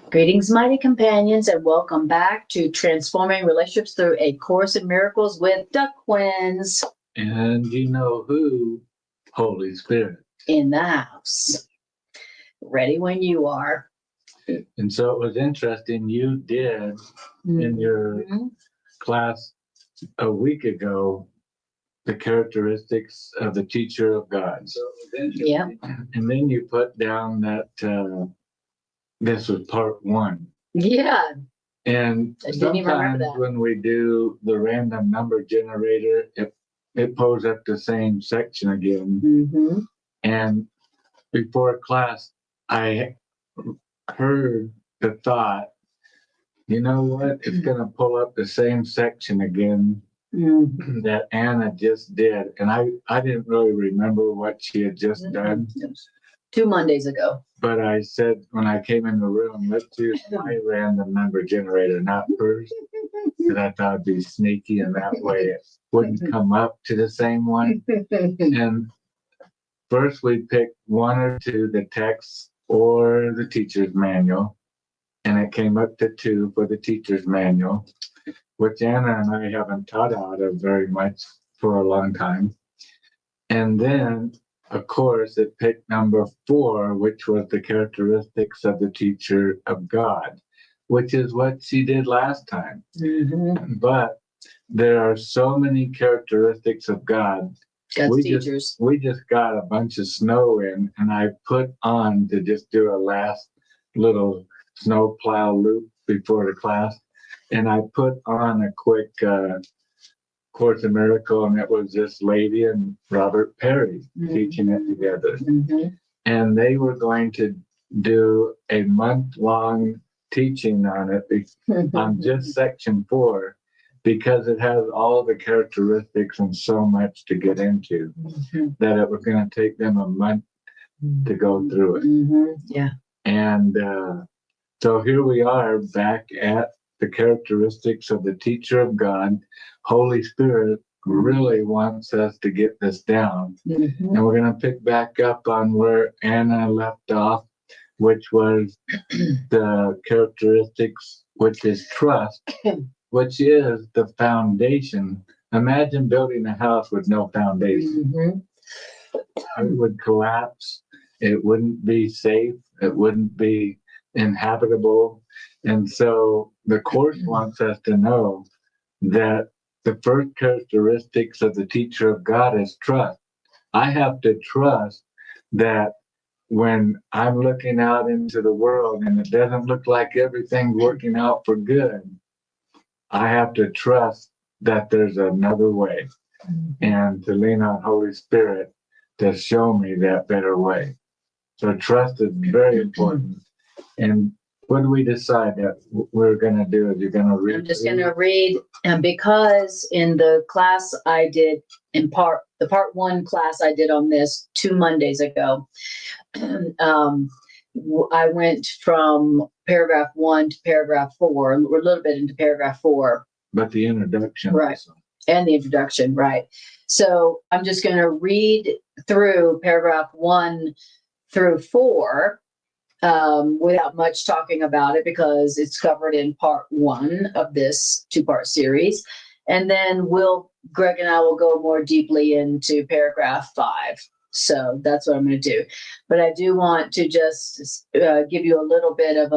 Greetings, mighty companions, and welcome back to Transforming Relationships Through a Course in Miracles with the Quinns. And you know who? Holy Spirit. In the house. Ready when you are. And so it was interesting. You did in your class a week ago the characteristics of the teacher of God. So Yeah. And then you put down that this was part 1. Yeah. And I didn't even remember sometimes that. when we do the random number generator, it pulls up the same section again. Mm-hmm. And before class, I heard the thought, you know what? It's going to pull up the same section again that Anna just did. And I didn't really remember what she had just done. 2 Mondays ago. But I said, when I came in the room, let's use my random number generator, not first. Because I thought it'd be sneaky, and that way it wouldn't come up to the same one. And first we picked 1 or 2, the text or the teacher's manual. And it came up to 2 for the teacher's manual, which Anna and I haven't taught out of very much for a long time. And then, of course, it picked number 4, which was the characteristics of the teacher of God, which is what she did last time. Mm-hmm. But there are so many characteristics of God. God's teachers. We just got a bunch of snow in, and I put on to just do a last little snow plow loop before the class. And I put on a quick Course in Miracle, and it was this lady and Robert Perry teaching it together. Mm-hmm. And they were going to do a month-long teaching on it, on just section 4, because it has all the characteristics and so much to get into that it was going to take them a month to go through it. Mm-hmm. Yeah. And so here we are back at the characteristics of the teacher of God. Holy Spirit really wants us to get this down. Mm-hmm. And we're going to pick back up on where Anna left off, which was the characteristics, which is trust, which is the foundation. Imagine building a house with no foundation. Mm-hmm. It would collapse. It wouldn't be safe. It wouldn't be inhabitable. And so the Course wants us to know that the first characteristics of the teacher of God is trust. I have to trust that when I'm looking out into the world and it doesn't look like everything's working out for good, I have to trust that there's another way, and to lean on Holy Spirit to show me that better way. So trust is very important. And what do we decide that we're going to do? Is you're going to read? I'm just going to read, and because in the class I did, the part 1 class I did on this 2 Mondays ago, I went from paragraph 1 to paragraph 4. We're a little bit into paragraph 4. But the introduction. Right. Also. And the introduction, right. So I'm just going to read through paragraph 1 through 4 without much talking about it, because it's covered in part 1 of this 2-part series. And then Greg and I will go more deeply into paragraph 5. So that's what I'm going to do. But I do want to just give you a little bit of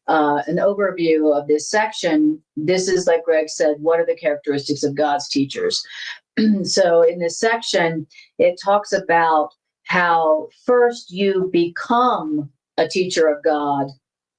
an overview of this section. This is, like Greg said, what are the characteristics of God's teachers? So in this section, it talks about how first you become a teacher of God,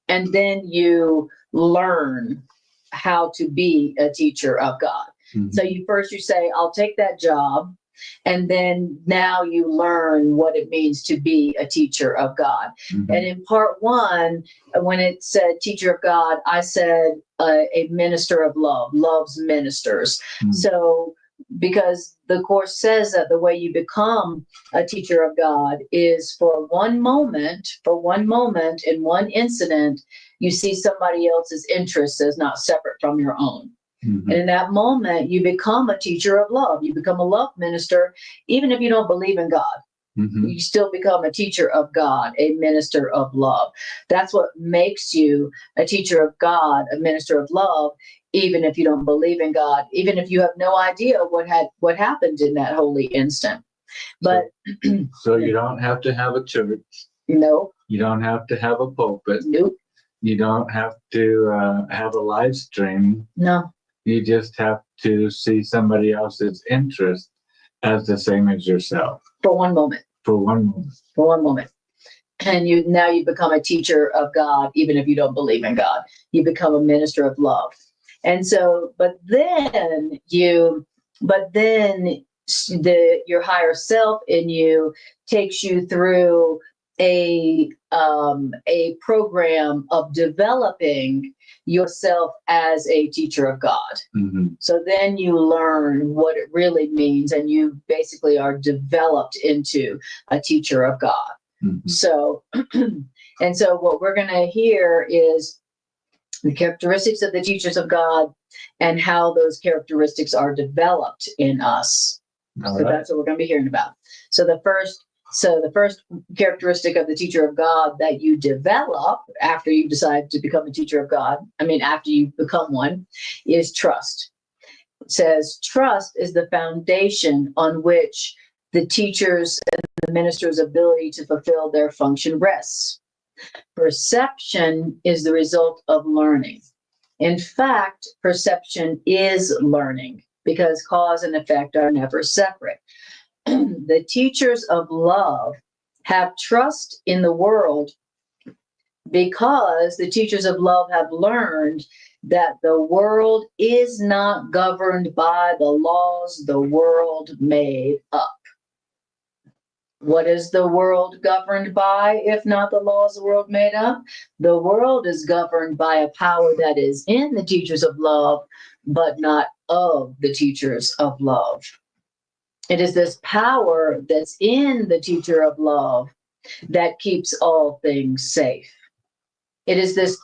and then you learn how to be a teacher of God. Mm-hmm. So you say, I'll take that job. And then now you learn what it means to be a teacher of God. Mm-hmm. And in part 1, when it said teacher of God, I said a minister of love, love's ministers. Mm-hmm. So because the Course says that the way you become a teacher of God is for one moment, in one incident, you see somebody else's interests as not separate from your own. Mm-hmm. And in that moment, you become a teacher of love. You become a love minister, even if you don't believe in God. You still become a teacher of God, a minister of love. That's what makes you a teacher of God, a minister of love, even if you don't believe in God, even if you have no idea what happened in that holy instant. But so you don't have to have a church. No. You don't have to have a pulpit. Nope. You don't have to have a live stream. No. You just have to see somebody else's interest as the same as yourself. For one moment. For one moment. For one moment. And you become a teacher of God, even if you don't believe in God. You become a minister of love. And so, but then your higher self in you takes you through a program of developing yourself as a teacher of God. Mm-hmm. So then you learn what it really means, and you basically are developed into a teacher of God. Mm-hmm. So, and so what we're going to hear is the characteristics of the teachers of God and how those characteristics are developed in us. All so right. That's what we're going to be hearing about. So the first characteristic of the teacher of God that you develop after you decide to become a teacher of God, after you become one, is trust. It says trust is the foundation on which the teachers and the minister's ability to fulfill their function rests. Perception is the result of learning. In fact, perception is learning because cause and effect are never separate. The teachers of love have trust in the world because the teachers of love have learned that the world is not governed by the laws the world made up. What is the world governed by, if not the laws the world made up? The world is governed by a power that is in the teachers of love, but not of the teachers of love. It is this power that's in the teacher of love that keeps all things safe. It is this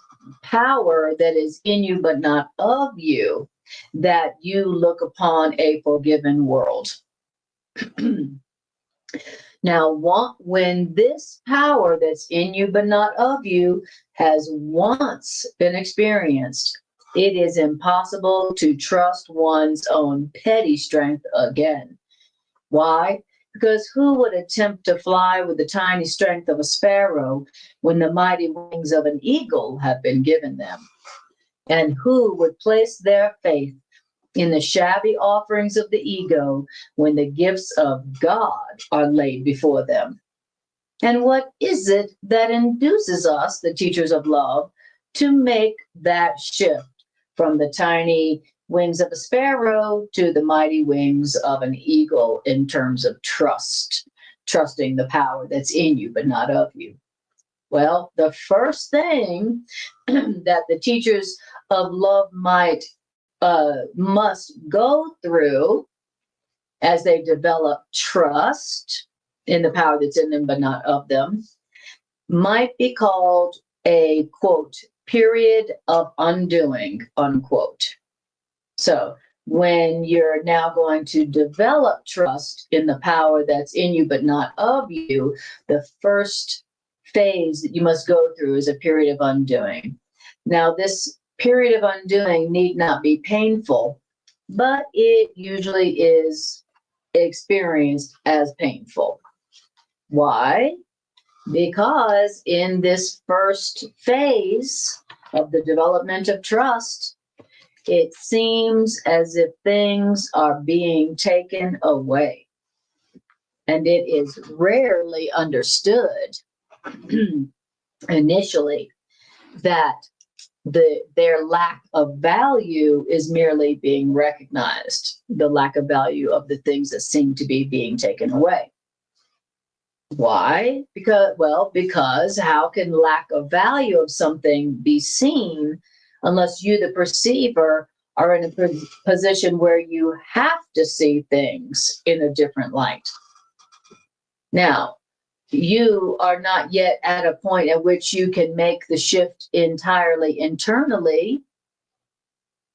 power that is in you, but not of you, that you look upon a forgiven world. Now, when this power that's in you but not of you has once been experienced, it is impossible to trust one's own petty strength again. Why? Because who would attempt to fly with the tiny strength of a sparrow when the mighty wings of an eagle have been given them? And who would place their faith in the shabby offerings of the ego when the gifts of God are laid before them? And what is it that induces us, the teachers of love, to make that shift from the tiny wings of a sparrow to the mighty wings of an eagle in terms of trusting the power that's in you but not of you? Well, the first thing that the teachers of love must go through as they develop trust in the power that's in them but not of them might be called a, quote, period of undoing, unquote. So when you're now going to develop trust in the power that's in you but not of you, the first phase that you must go through is a period of undoing. Now, this period of undoing need not be painful, but it usually is experienced as painful. Why? Because in this first phase of the development of trust, it seems as if things are being taken away. And it is rarely understood initially that their lack of value is merely being recognized, the lack of value of the things that seem to be being taken away. Why? Because how can lack of value of something be seen unless you, the perceiver, are in a position where you have to see things in a different light? Now, you are not yet at a point at which you can make the shift entirely internally.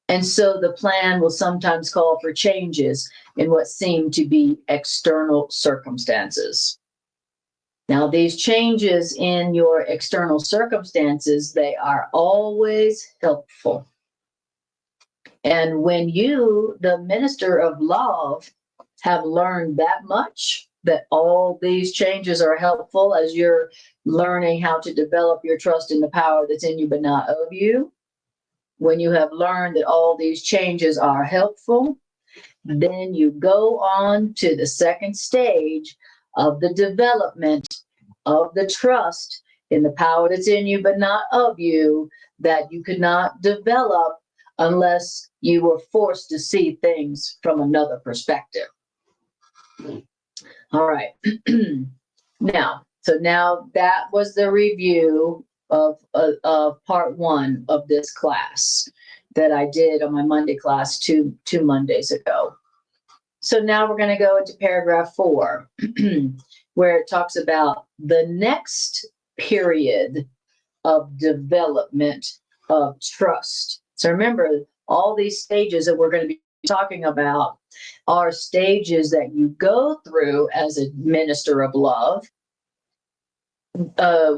And so the plan will sometimes call for changes in what seem to be external circumstances. Now, these changes in your external circumstances, they are always helpful. And when you, the minister of love, have learned that much, that all these changes are helpful as you're learning how to develop your trust in the power that's in you but not of you, when you have learned that all these changes are helpful, then you go on to the second stage of the development of the trust in the power that's in you but not of you, that you could not develop unless you were forced to see things from another perspective. All right. Now that was the review of part one of this class that I did on my Monday class two Mondays ago. So now we're going to go into paragraph 4, where it talks about the next period of development of trust. So remember, all these stages that we're going to be talking about are stages that you go through as a minister of love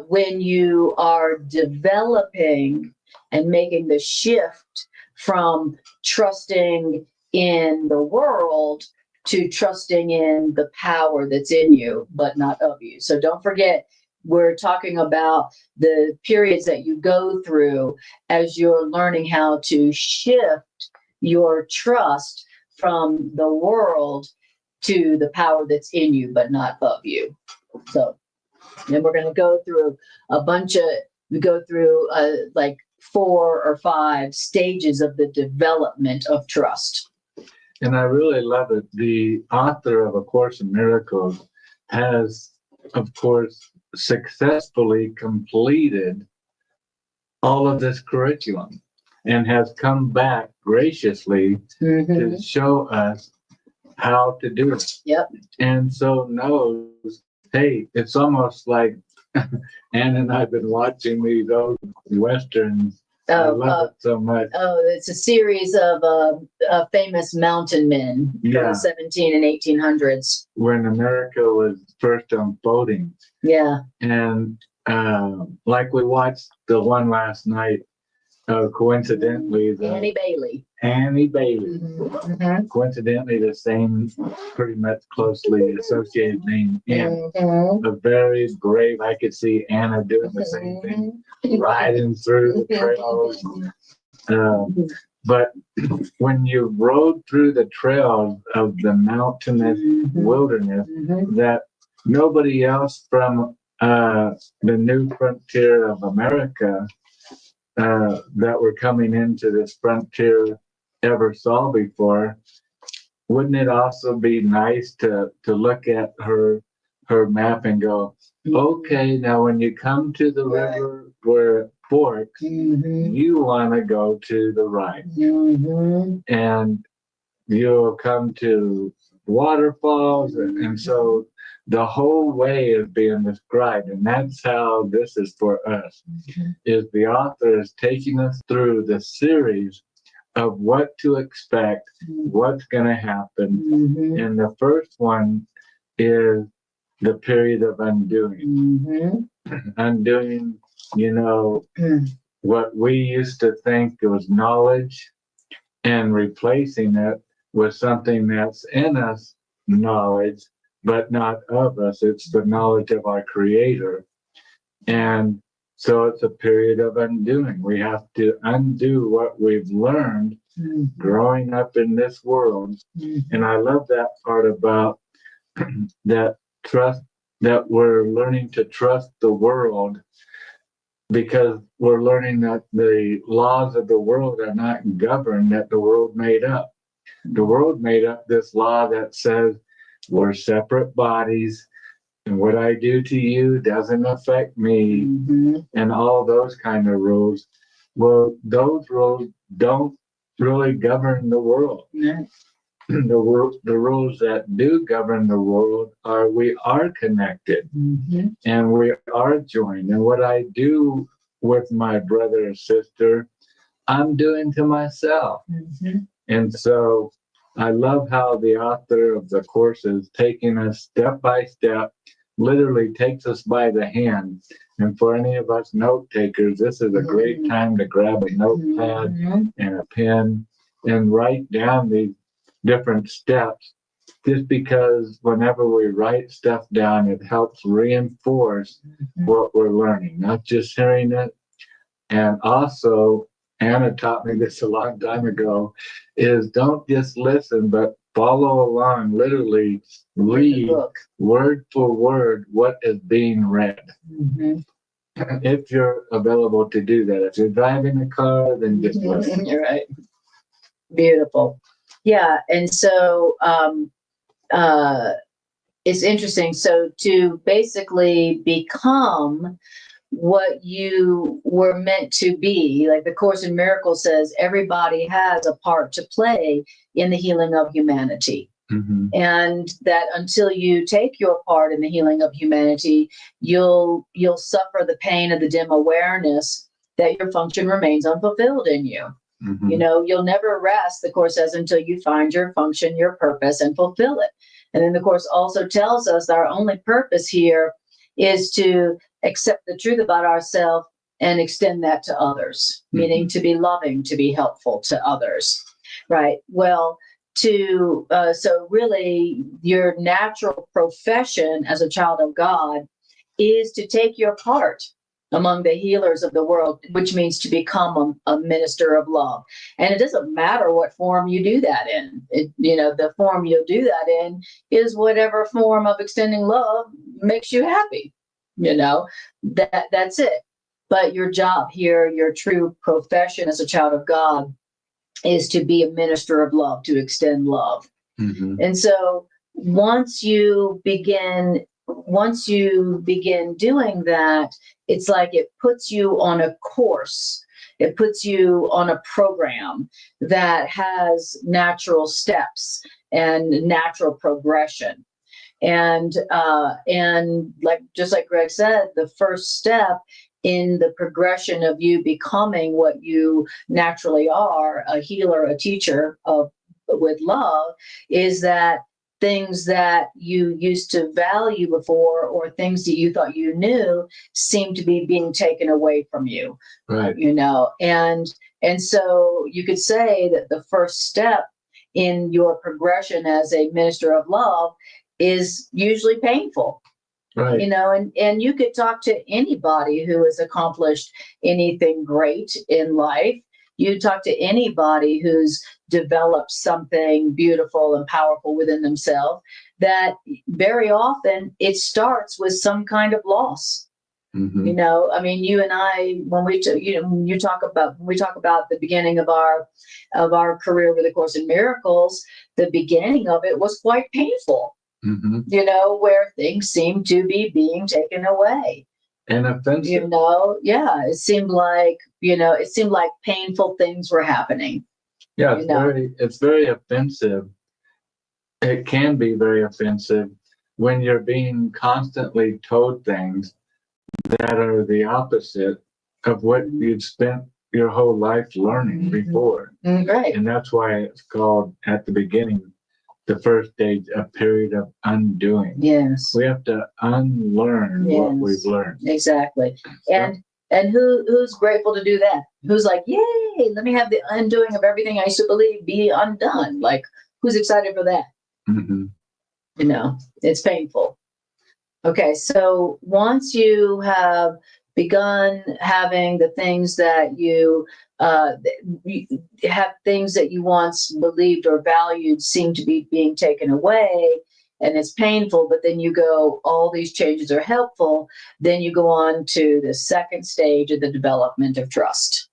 when you are developing and making the shift from trusting in the world to trusting in the power that's in you but not of you. So don't forget, we're talking about the periods that you go through as you're learning how to shift your trust from the world to the power that's in you but not of you. So then we're going to go through like 4 or 5 stages of the development of trust. And I really love it. The author of A Course in Miracles has, of course, successfully completed all of this curriculum and has come back graciously to show us how to do it. Yep. And so knows, hey, it's almost like Ann and I have been watching these old Westerns. I love it so much. Oh, it's a series of famous mountain men from the 17 and 1800s. When America was first unfolding. Yeah. And like we watched the one last night, coincidentally, Annie Bailey. Mm-hmm. Coincidentally, the same, pretty much closely associated name. A very brave. I could see Anna doing the same thing, riding through the trails. But when you rode through the trails of the mountainous wilderness, that nobody else from the new frontier of America that were coming into this frontier ever saw before, wouldn't it also be nice to look at her map and go, okay, now when you come to the river where it forks, you want to go to the right. And you'll come to waterfalls. And so the whole way is being described. And that's how this is for us, is the author is taking us through the series of what to expect, what's going to happen. And the first one is the period of undoing. Undoing, what we used to think was knowledge and replacing it with something that's in us, knowledge, but not of us. It's the knowledge of our Creator. And so it's a period of undoing. We have to undo what we've learned growing up in this world. And I love that part about that trust, that we're learning to trust the world, because we're learning that the laws of the world are not governed, that the world made up. The world made up this law that says we're separate bodies, and what I do to you doesn't affect me, and all those kind of rules. Well, those rules don't really govern the world. The rules that do govern the world are we are connected and we are joined. And what I do with my brother or sister, I'm doing to myself. And so I love how the author of the course is taking us step by step literally takes us by the hand. And for any of us note takers, this is a great time to grab a notepad and a pen and write down these different steps, just because whenever we write stuff down, it helps reinforce what we're learning, not just hearing it. And also, Anna taught me this a long time ago, is don't just listen, but follow along, literally read word for word what is being read. If you're available to do that. If you're driving a car, then just listen. You're right. Beautiful. Yeah. And so it's interesting. So to basically become what you were meant to be, like the Course in Miracles says, everybody has a part to play in the healing of humanity. And that until you take your part in the healing of humanity, you'll suffer the pain of the dim awareness that your function remains unfulfilled in you. You know, you'll never rest, the Course says, until you find your function, your purpose, and fulfill it. And then the Course also tells us that our only purpose here is to accept the truth about ourselves and extend that to others, meaning to be loving, to be helpful to others, right? Well, so really your natural profession as a child of God is to take your part among the healers of the world, which means to become a minister of love. And it doesn't matter what form you do that in. The form you'll do that in is whatever form of extending love makes you happy. That's it. But your job here, your true profession as a child of God, is to be a minister of love, to extend love. And so once you begin doing that, it's like it puts you on a course. It puts you on a program that has natural steps and natural progression. And just like Greg said, the first step in the progression of you becoming what you naturally are, a healer, a teacher with love, is that things that you used to value before or things that you thought you knew seem to be being taken away from you. Right. And so you could say that the first step in your progression as a minister of love is usually painful. Right. And you could talk to anybody who has accomplished anything great in life. You talk to anybody who's developed something beautiful and powerful within themselves, that very often it starts with some kind of loss. You and I, when we talk about the beginning of our career with the Course in Miracles, the beginning of it was quite painful. Where things seem to be being taken away. And offensive. It seemed like painful things were happening. Yeah, it's very offensive. It can be very offensive when you're being constantly told things that are the opposite of what you'd spent your whole life learning before. Right. And that's why it's called, at the beginning, the first stage, a period of undoing. Yes. We have to unlearn what we've learned. Exactly. And who's grateful to do that? Who's like, yay, let me have the undoing of everything I used to believe be undone. Like, who's excited for that? It's painful. Okay, so once you have begun having the things that you have things that you once believed or valued seem to be being taken away, and it's painful, but then you go, all these changes are helpful, then you go on to the second stage of the development of trust.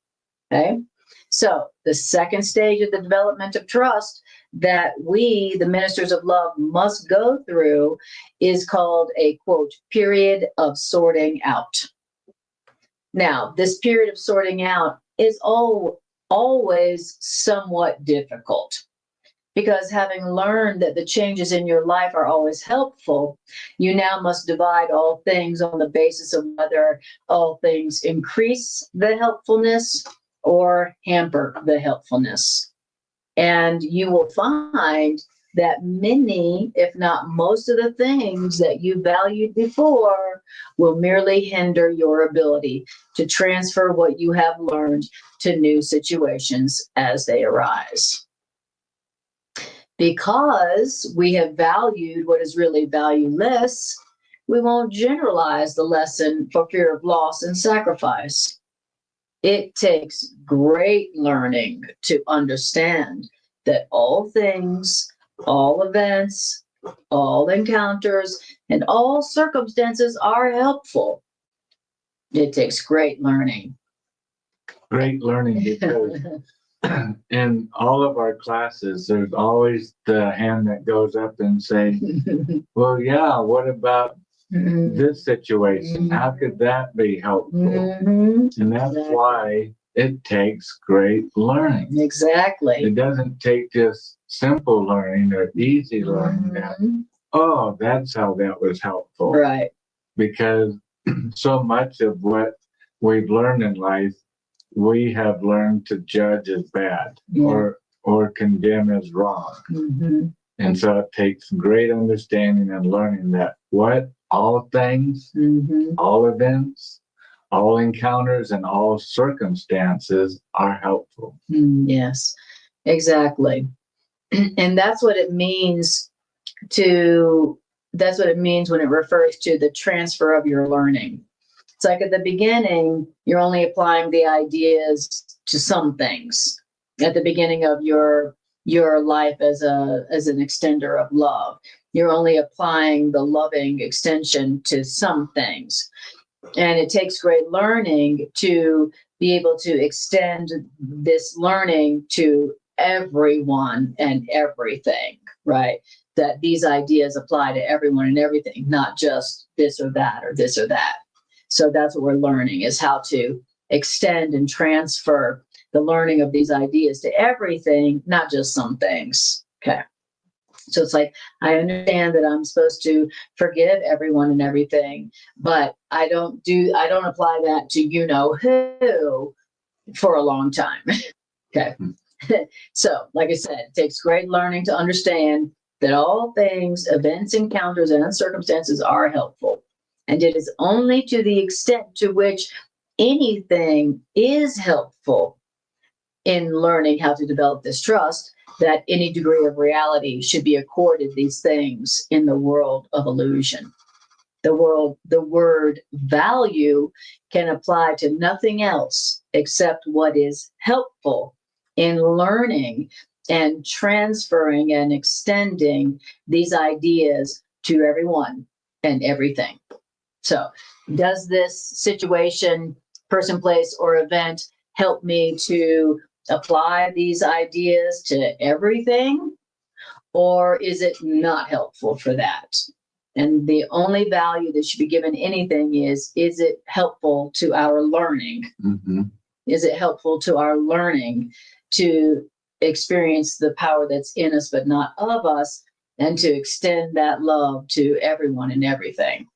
Okay, so the second stage of the development of trust that we, the ministers of love, must go through is called a, quote, period of sorting out. Now, this period of sorting out is always somewhat difficult, because having learned that the changes in your life are always helpful, you now must divide all things on the basis of whether all things increase the helpfulness or hamper the helpfulness. And you will find that many, if not most of the things that you valued before will merely hinder your ability to transfer what you have learned to new situations as they arise. Because we have valued what is really valueless, we won't generalize the lesson for fear of loss and sacrifice. It takes great learning to understand that all things, all events, all encounters, and all circumstances are helpful. It takes great learning. Great learning, because in all of our classes, there's always the hand that goes up and say, well, yeah, what about this situation? How could that be helpful? And that's why it takes great learning. Exactly. It doesn't take just simple learning or easy learning that, oh, that's how that was helpful. Right. Because so much of what we've learned in life, we have learned to judge as bad or condemn as wrong. And so it takes great understanding and learning that what all things, all events, all encounters, and all circumstances are helpful. Yes, exactly. And that's what it means that's what it means when it refers to the transfer of your learning. It's like at the beginning, you're only applying the ideas to some things. At the beginning of your life as an extender of love, you're only applying the loving extension to some things. And it takes great learning to be able to extend this learning to everyone and everything, right? That these ideas apply to everyone and everything, not just this or that or this or that. So that's what we're learning, is how to extend and transfer the learning of these ideas to everything, not just some things. Okay. So it's like, I understand that I'm supposed to forgive everyone and everything, but I don't apply that to you know who for a long time. Okay. So, like I said, it takes great learning to understand that all things, events, encounters, and circumstances are helpful. And it is only to the extent to which anything is helpful in learning how to develop this trust that any degree of reality should be accorded these things in the world of illusion. The word value can apply to nothing else except what is helpful in learning and transferring and extending these ideas to everyone and everything. So, does this situation, person, place, or event help me to apply these ideas to everything? Or is it not helpful for that? And the only value that should be given anything is it helpful to our learning? Is it helpful to our learning to experience the power that's in us but not of us, and to extend that love to everyone and everything?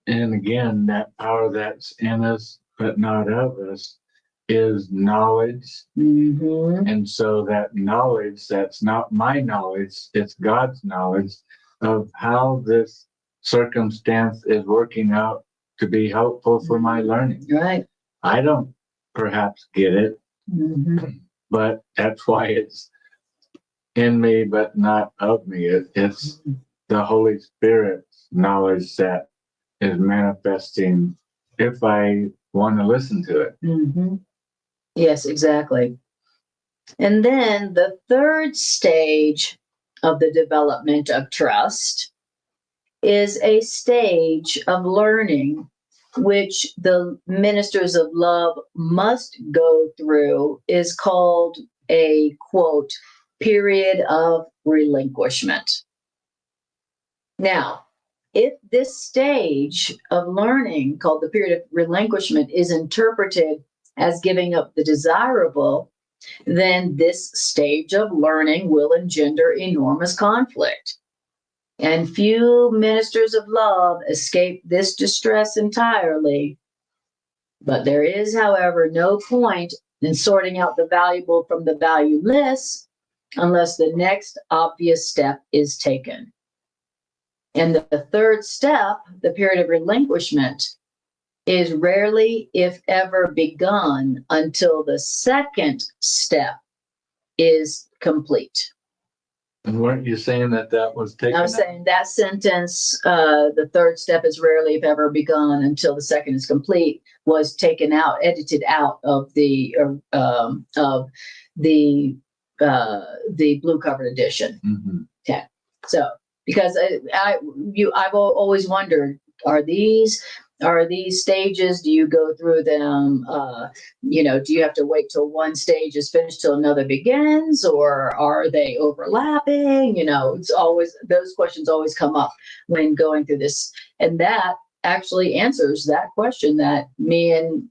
And again, that power that's in us but not of us is knowledge. And so that knowledge, that's not my knowledge, it's God's knowledge of how this circumstance is working out to be helpful for my learning. Right. I don't perhaps get it, but that's why it's in me but not of me. It's the Holy Spirit's knowledge that is manifesting if I want to listen to it. Yes, exactly. And then the third stage of the development of trust is a stage of learning which the ministers of love must go through, is called a, quote, period of relinquishment. Now, if this stage of learning, called the period of relinquishment, is interpreted as giving up the desirable, then this stage of learning will engender enormous conflict. And few ministers of love escape this distress entirely. But there is, however, no point in sorting out the valuable from the valueless unless the next obvious step is taken. And the third step, the period of relinquishment, is rarely, if ever, begun until the second step is complete. And weren't you saying that was taken I was saying that sentence, the third step is rarely, if ever, begun until the second is complete, was taken out, edited out of the blue covered edition. Mm-hmm. Okay, so because I've always wondered, are these stages, do you go through them, do you have to wait till one stage is finished till another begins, or are they overlapping? It's always, those questions always come up when going through this, and that actually answers that question that me and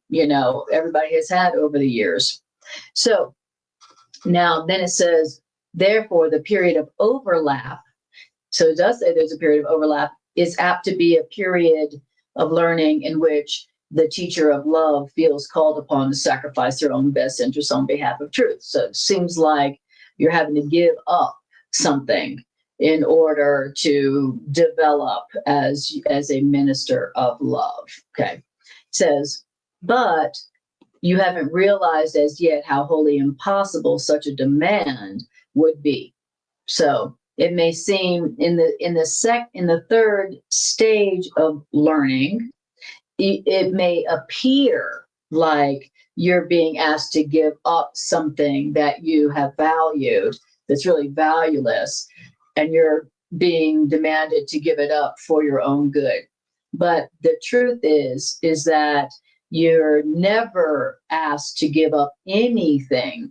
everybody has had over the years. So now then it says, therefore the period of overlap, so it does say there's a period of overlap, is apt to be a period of learning in which the teacher of love feels called upon to sacrifice their own best interests on behalf of truth. So it seems like you're having to give up something in order to develop as a minister of love. Okay. It says, but you haven't realized as yet how wholly impossible such a demand would be. So it may seem in the third stage of learning, it may appear like you're being asked to give up something that you have valued that's really valueless, and you're being demanded to give it up for your own good. But the truth is that you're never asked to give up anything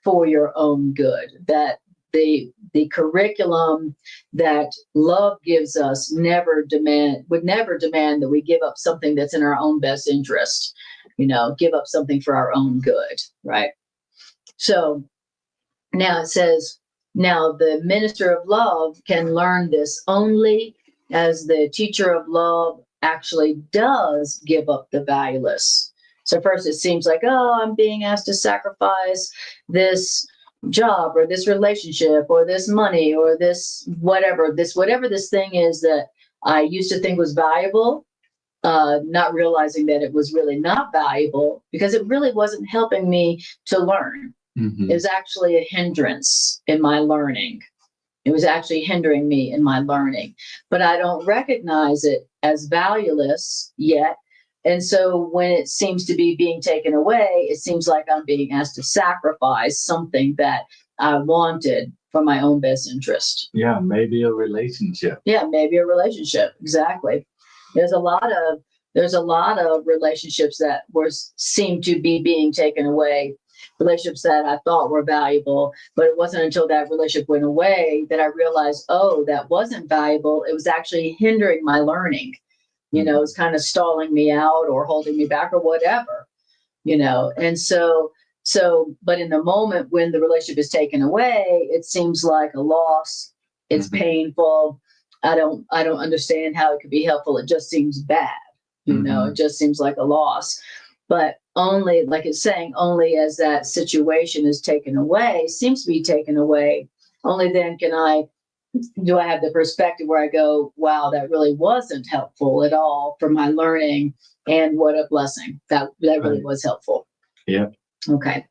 for your own good. That the curriculum that love gives us would never demand that we give up something that's in our own best interest, give up something for our own good, right? So now it says, now the minister of love can learn this only as the teacher of love actually does give up the valueless. So first it seems like, I'm being asked to sacrifice this job or this relationship or this money or this whatever this thing is that I used to think was valuable, not realizing that it was really not valuable because it really wasn't helping me to learn. Mm-hmm. It was actually a hindrance in my learning. It was actually hindering me in my learning, but I don't recognize it as valueless yet. And so when it seems to be being taken away, it seems like I'm being asked to sacrifice something that I wanted for my own best interest. Yeah, maybe a relationship. Yeah, maybe a relationship. Exactly. There's a lot of relationships that seem to be being taken away. Relationships that I thought were valuable, but it wasn't until that relationship went away that I realized, that wasn't valuable. It was actually hindering my learning. It's kind of stalling me out or holding me back or whatever, and so, but in the moment when the relationship is taken away, it seems like a loss. It's mm-hmm. painful. I don't understand how it could be helpful. It just seems bad. It just seems like a loss, but only, like it's saying, only as that situation is taken away, seems to be taken away, only then do I have the perspective where I go, wow, that really wasn't helpful at all for my learning, and what a blessing. That really was helpful. Yeah. Okay.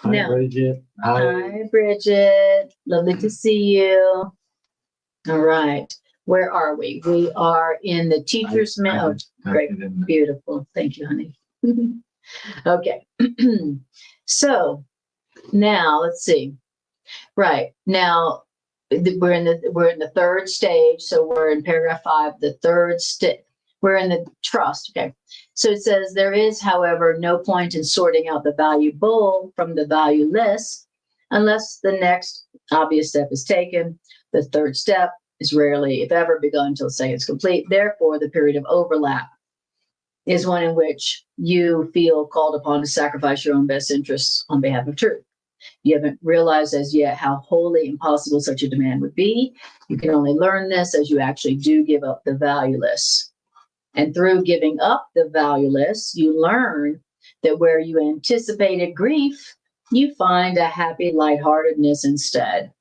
Hi, Bridget. Hi, Bridget. Lovely to see you. All right. Where are we? We are in the teacher's manual. Great. Beautiful. Thank you, honey. Okay. So now let's see. Right. Now, we're in the third stage, so we're in paragraph 5, the third we're in the trust. Okay, so it says, there is, however, no point in sorting out the valuable from the valueless unless the next obvious step is taken. The third step is rarely, if ever, begun until the second is complete. Therefore, the period of overlap is one in which you feel called upon to sacrifice your own best interests on behalf of truth. You haven't realized as yet how wholly impossible such a demand would be. You can only learn this as you actually do give up the valueless. And through giving up the valueless, you learn that where you anticipated grief, you find a happy lightheartedness instead.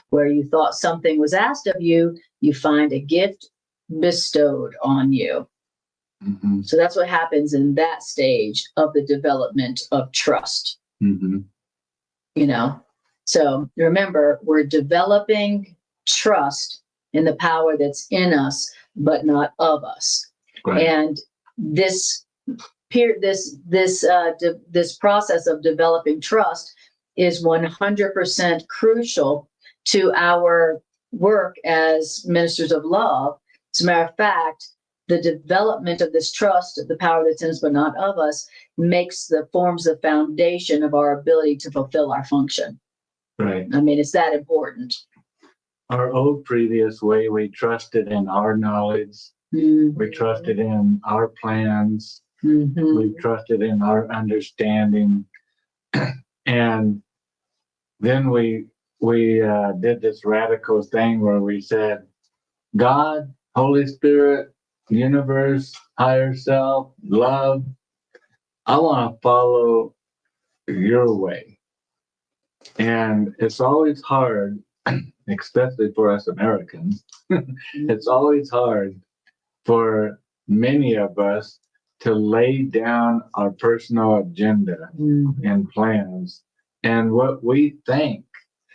Where you thought something was asked of you, you find a gift bestowed on you. Mm-hmm. So that's what happens in that stage of the development of trust. Mm-hmm. You know, so remember, we're developing trust in the power that's in us, but not of us. Right. And this process of developing trust is 100% crucial to our work as ministers of love. As a matter of fact, the development of this trust, the power that's in us but not of us, forms the foundation of our ability to fulfill our function. Right. I mean, it's that important. Our old previous way, we trusted in our knowledge. Mm-hmm. We trusted in our plans. Mm-hmm. We trusted in our understanding. And then we did this radical thing where we said, God, Holy Spirit, universe, higher self, love, I want to follow your way. And it's always hard, especially for us Americans, it's always hard for many of us to lay down our personal agenda and plans and what we think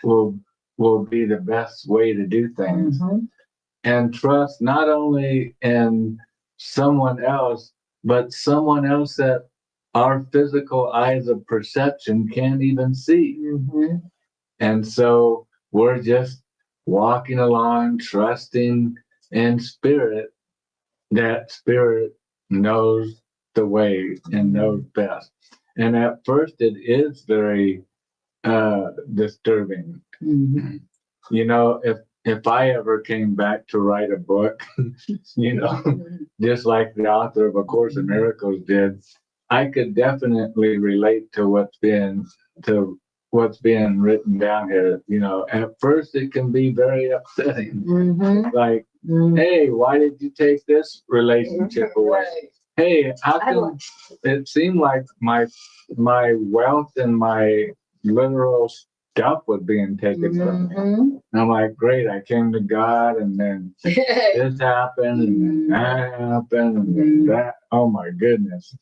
will be the best way to do things. And trust not only in someone else, but someone else that our physical eyes of perception can't even see. And so we're just walking along, trusting in spirit, that spirit knows the way and knows best. And at first it is very disturbing. You know, if I ever came back to write a book, you know, just like the author of A Course in Miracles did, I could definitely relate to what's being written down here. You know, at first it can be very upsetting. Like, hey, why did you take this relationship away? Hey, how come it seemed like my wealth and my literal stuff was being taken from me? And I'm like, great, I came to God, and then this happened, and then that happened, and then that. Oh my goodness.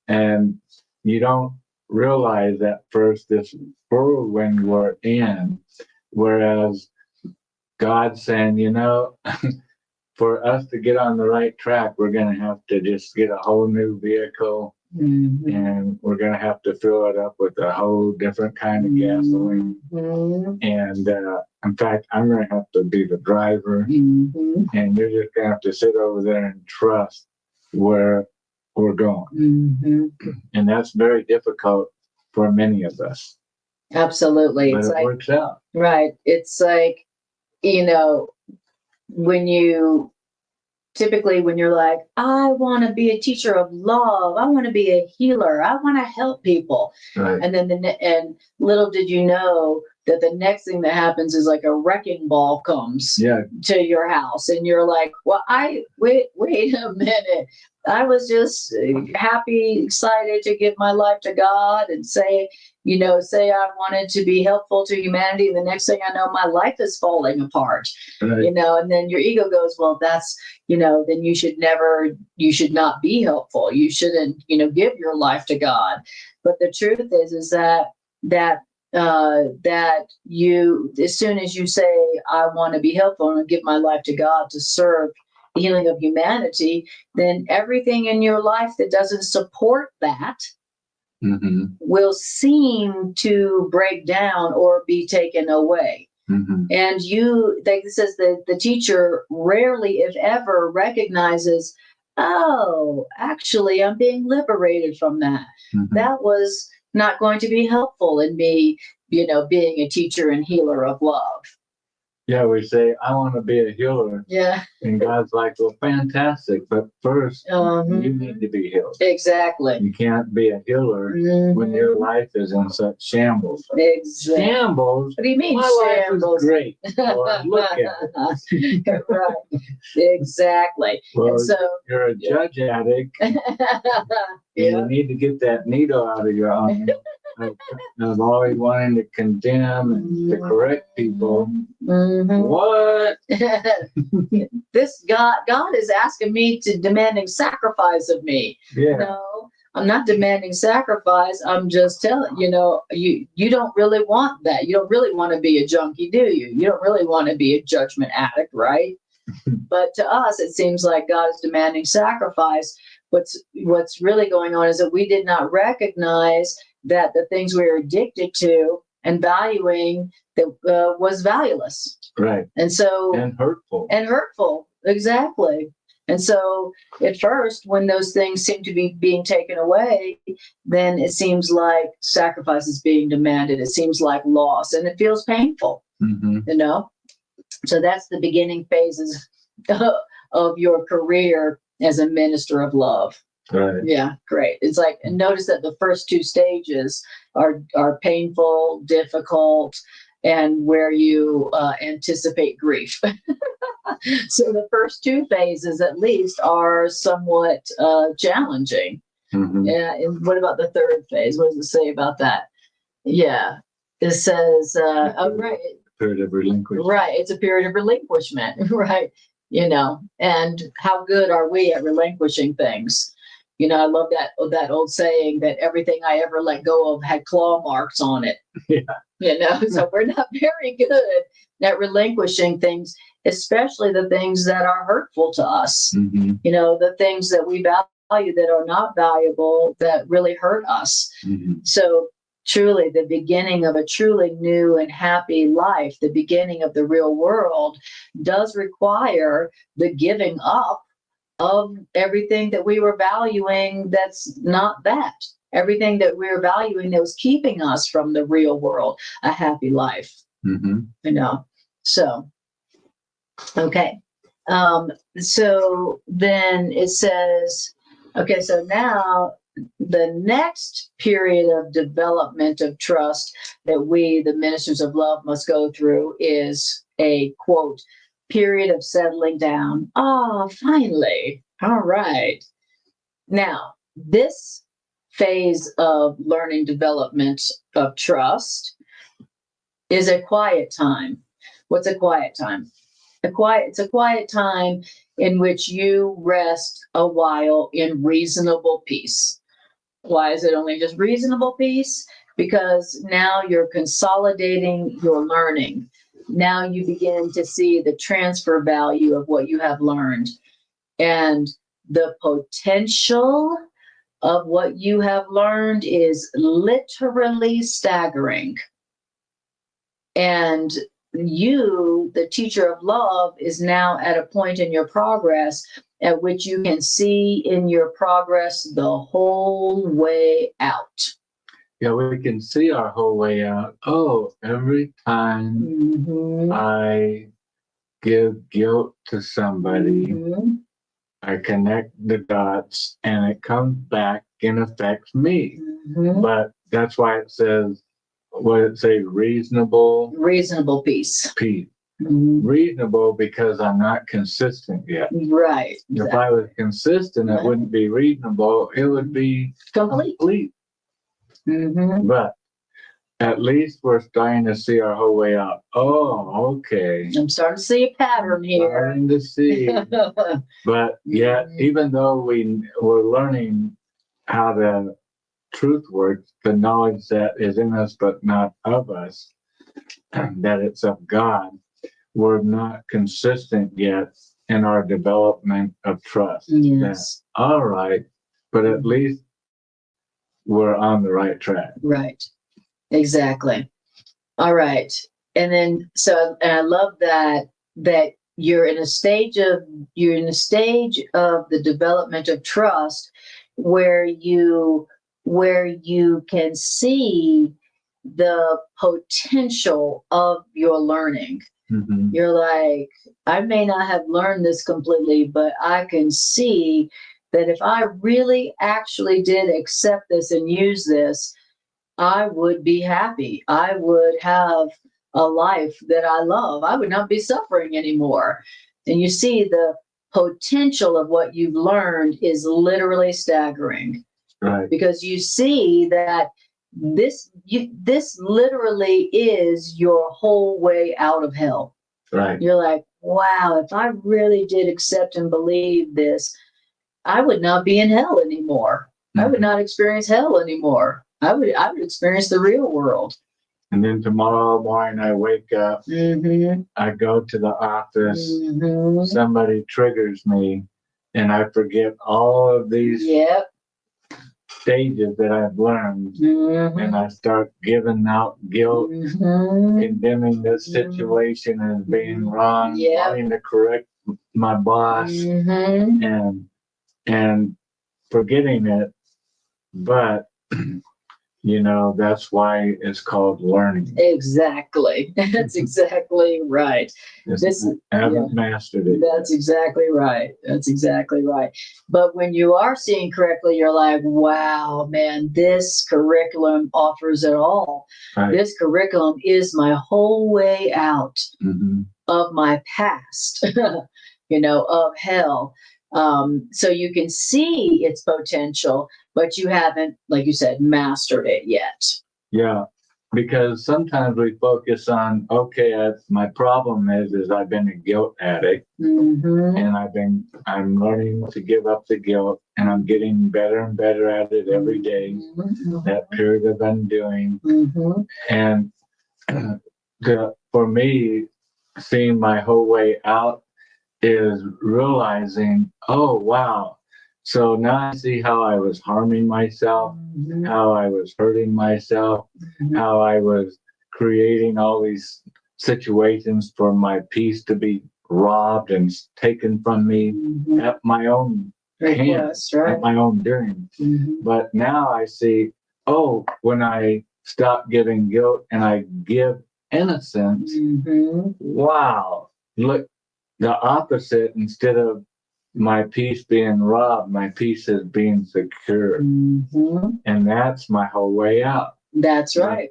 And you don't realize at first this whirlwind we're in, whereas God's saying, you know, for us to get on the right track, we're going to have to just get a whole new vehicle, and we're going to have to fill it up with a whole different kind of gasoline. And in fact, I'm going to have to be the driver, and you're just going to have to sit over there and trust where we're going. And that's very difficult for many of us. Absolutely. But it works out. Right. It's like, you know, when you're like, I want to be a teacher of love, I want to be a healer, I want to help people. Right. And then and little did you know that the next thing that happens is like a wrecking ball comes to your house, and you're like, well, wait a minute. I was just happy, excited to give my life to God and say I wanted to be helpful to humanity. And the next thing I know, my life is falling apart, and then your ego goes, well, that's, then you should not be helpful. You shouldn't, give your life to God. But the truth is that you, as soon as you say, I want to be helpful and give my life to God to serve the healing of humanity, then everything in your life that doesn't support that will seem to break down or be taken away. And like it says, the teacher rarely, if ever, recognizes, oh, actually, I'm being liberated from that. That was not going to be helpful in me, being a teacher and healer of love. Yeah, we say, I want to be a healer. Yeah. And God's like, well, fantastic. But first, you need to be healed. Exactly. You can't be a healer when your life is in such shambles. Exactly. Shambles? What do you mean, my shambles? Life is great. Lord, look at it. Right. Exactly. Well, and so, you're a judge addict. You need to get that needle out of your arm. of always wanting to condemn and to correct people. What? This God is asking me to demanding sacrifice of me. Yeah. No, I'm not demanding sacrifice. I'm just telling, you don't really want that. You don't really want to be a junkie, do you? You don't really want to be a judgment addict, right? But to us, it seems like God is demanding sacrifice. What's really going on is that we did not recognize that the things we were addicted to and valuing that was valueless. Right. And so and hurtful. Exactly. And so at first, when those things seem to be being taken away, then it seems like sacrifice is being demanded. It seems like loss, and it feels painful. So that's the beginning phases of your career as a minister of love. Right. Yeah, great. It's like, and notice that the first two stages are painful, difficult, and where you anticipate grief. So the first two phases, at least, are somewhat challenging. And what about the third phase? What does it say about that? Yeah, it says, right. Period of relinquishment. Right, it's a period of relinquishment, right? And how good are we at relinquishing things? I love that old saying that everything I ever let go of had claw marks on it. Yeah. So we're not very good at relinquishing things, especially the things that are hurtful to us. The things that we value that are not valuable, that really hurt us. So truly, the beginning of a truly new and happy life, the beginning of the real world, does require the giving up of everything that we were valuing that's not that. Everything that we were valuing that was keeping us from the real world, a happy life. So, okay. So then it says, okay, so now the next period of development of trust that we, the ministers of love, must go through is a, quote, period of settling down. Finally. All right. Now, this phase of learning development of trust is a quiet time. What's a quiet time? It's a quiet time in which you rest a while in reasonable peace. Why is it only just reasonable peace? Because now you're consolidating your learning. Now you begin to see the transfer value of what you have learned. And the potential of what you have learned is literally staggering. And you, the teacher of love, is now at a point in your progress at which you can see in your progress the whole way out. Yeah, we can see our whole way out. Every time I give guilt to somebody, I connect the dots and it comes back and affects me. But that's why it says, what did it say? Reasonable peace. Reasonable because I'm not consistent yet. Right. Exactly. If I was consistent, it wouldn't be reasonable. It would be complete. But at least we're starting to see our whole way out. Okay. I'm starting to see a pattern here. Starting to see. But yet, even though we're learning how the truth works, the knowledge that is in us but not of us, that it's of God, we're not consistent yet in our development of trust. Yes. All right, but at least we're on the right track. Right. Exactly. All right. And then, and I love that you're in a stage of the development of trust where you can see the potential of your learning. You're like, I may not have learned this completely, but I can see that if I really actually did accept this and use this, I would be happy. I would have a life that I love. I would not be suffering anymore. And you see the potential of what you've learned is literally staggering. Right. Because you see that this literally is your whole way out of hell. Right. You're like, wow, if I really did accept and believe this, I would not be in hell anymore. I would not experience hell anymore. I would experience the real world. And then tomorrow morning I wake up, I go to the office, somebody triggers me, and I forget all of these stages that I've learned, and I start giving out guilt, condemning the situation as being wrong, wanting to correct my boss, and forgetting it. But that's why it's called learning. Exactly. That's exactly right. I haven't mastered it. That's exactly right. That's exactly right. But when you are seeing correctly, you're like, wow, man, this curriculum offers it all. Right. This curriculum is my whole way out of my past, of hell. So you can see its potential, but you haven't, like you said, mastered it yet. Yeah, because sometimes we focus on, my problem is I've been a guilt addict, and I'm learning to give up the guilt, and I'm getting better and better at it every day. That period of undoing, and for me, seeing my whole way out is realizing, oh, wow. So now I see how I was harming myself, how I was hurting myself, how I was creating all these situations for my peace to be robbed and taken from me at my own hands, at my own doing. But now I see, when I stop giving guilt and I give innocence, wow, look, the opposite, instead of my peace being robbed, my peace is being secure. And that's my whole way out. That's right.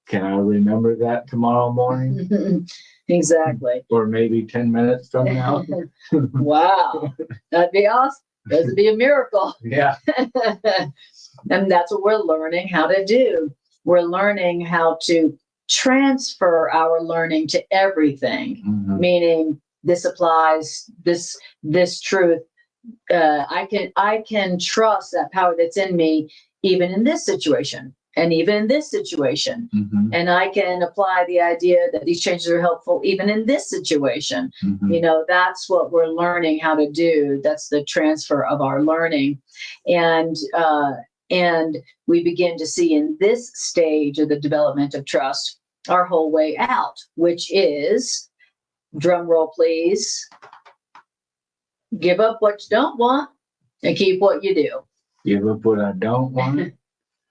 Can I remember that tomorrow morning? Exactly. Or maybe 10 minutes from now? Wow. That'd be awesome. That'd be a miracle. Yeah. And that's what we're learning how to do. We're learning how to transfer our learning to everything, meaning this applies, this truth. I can trust that power that's in me, even in this situation, and even in this situation. And I can apply the idea that these changes are helpful, even in this situation. That's what we're learning how to do. That's the transfer of our learning, and we begin to see in this stage of the development of trust our whole way out, which is, drum roll please, give up what you don't want and keep what you do. Give up what I don't want,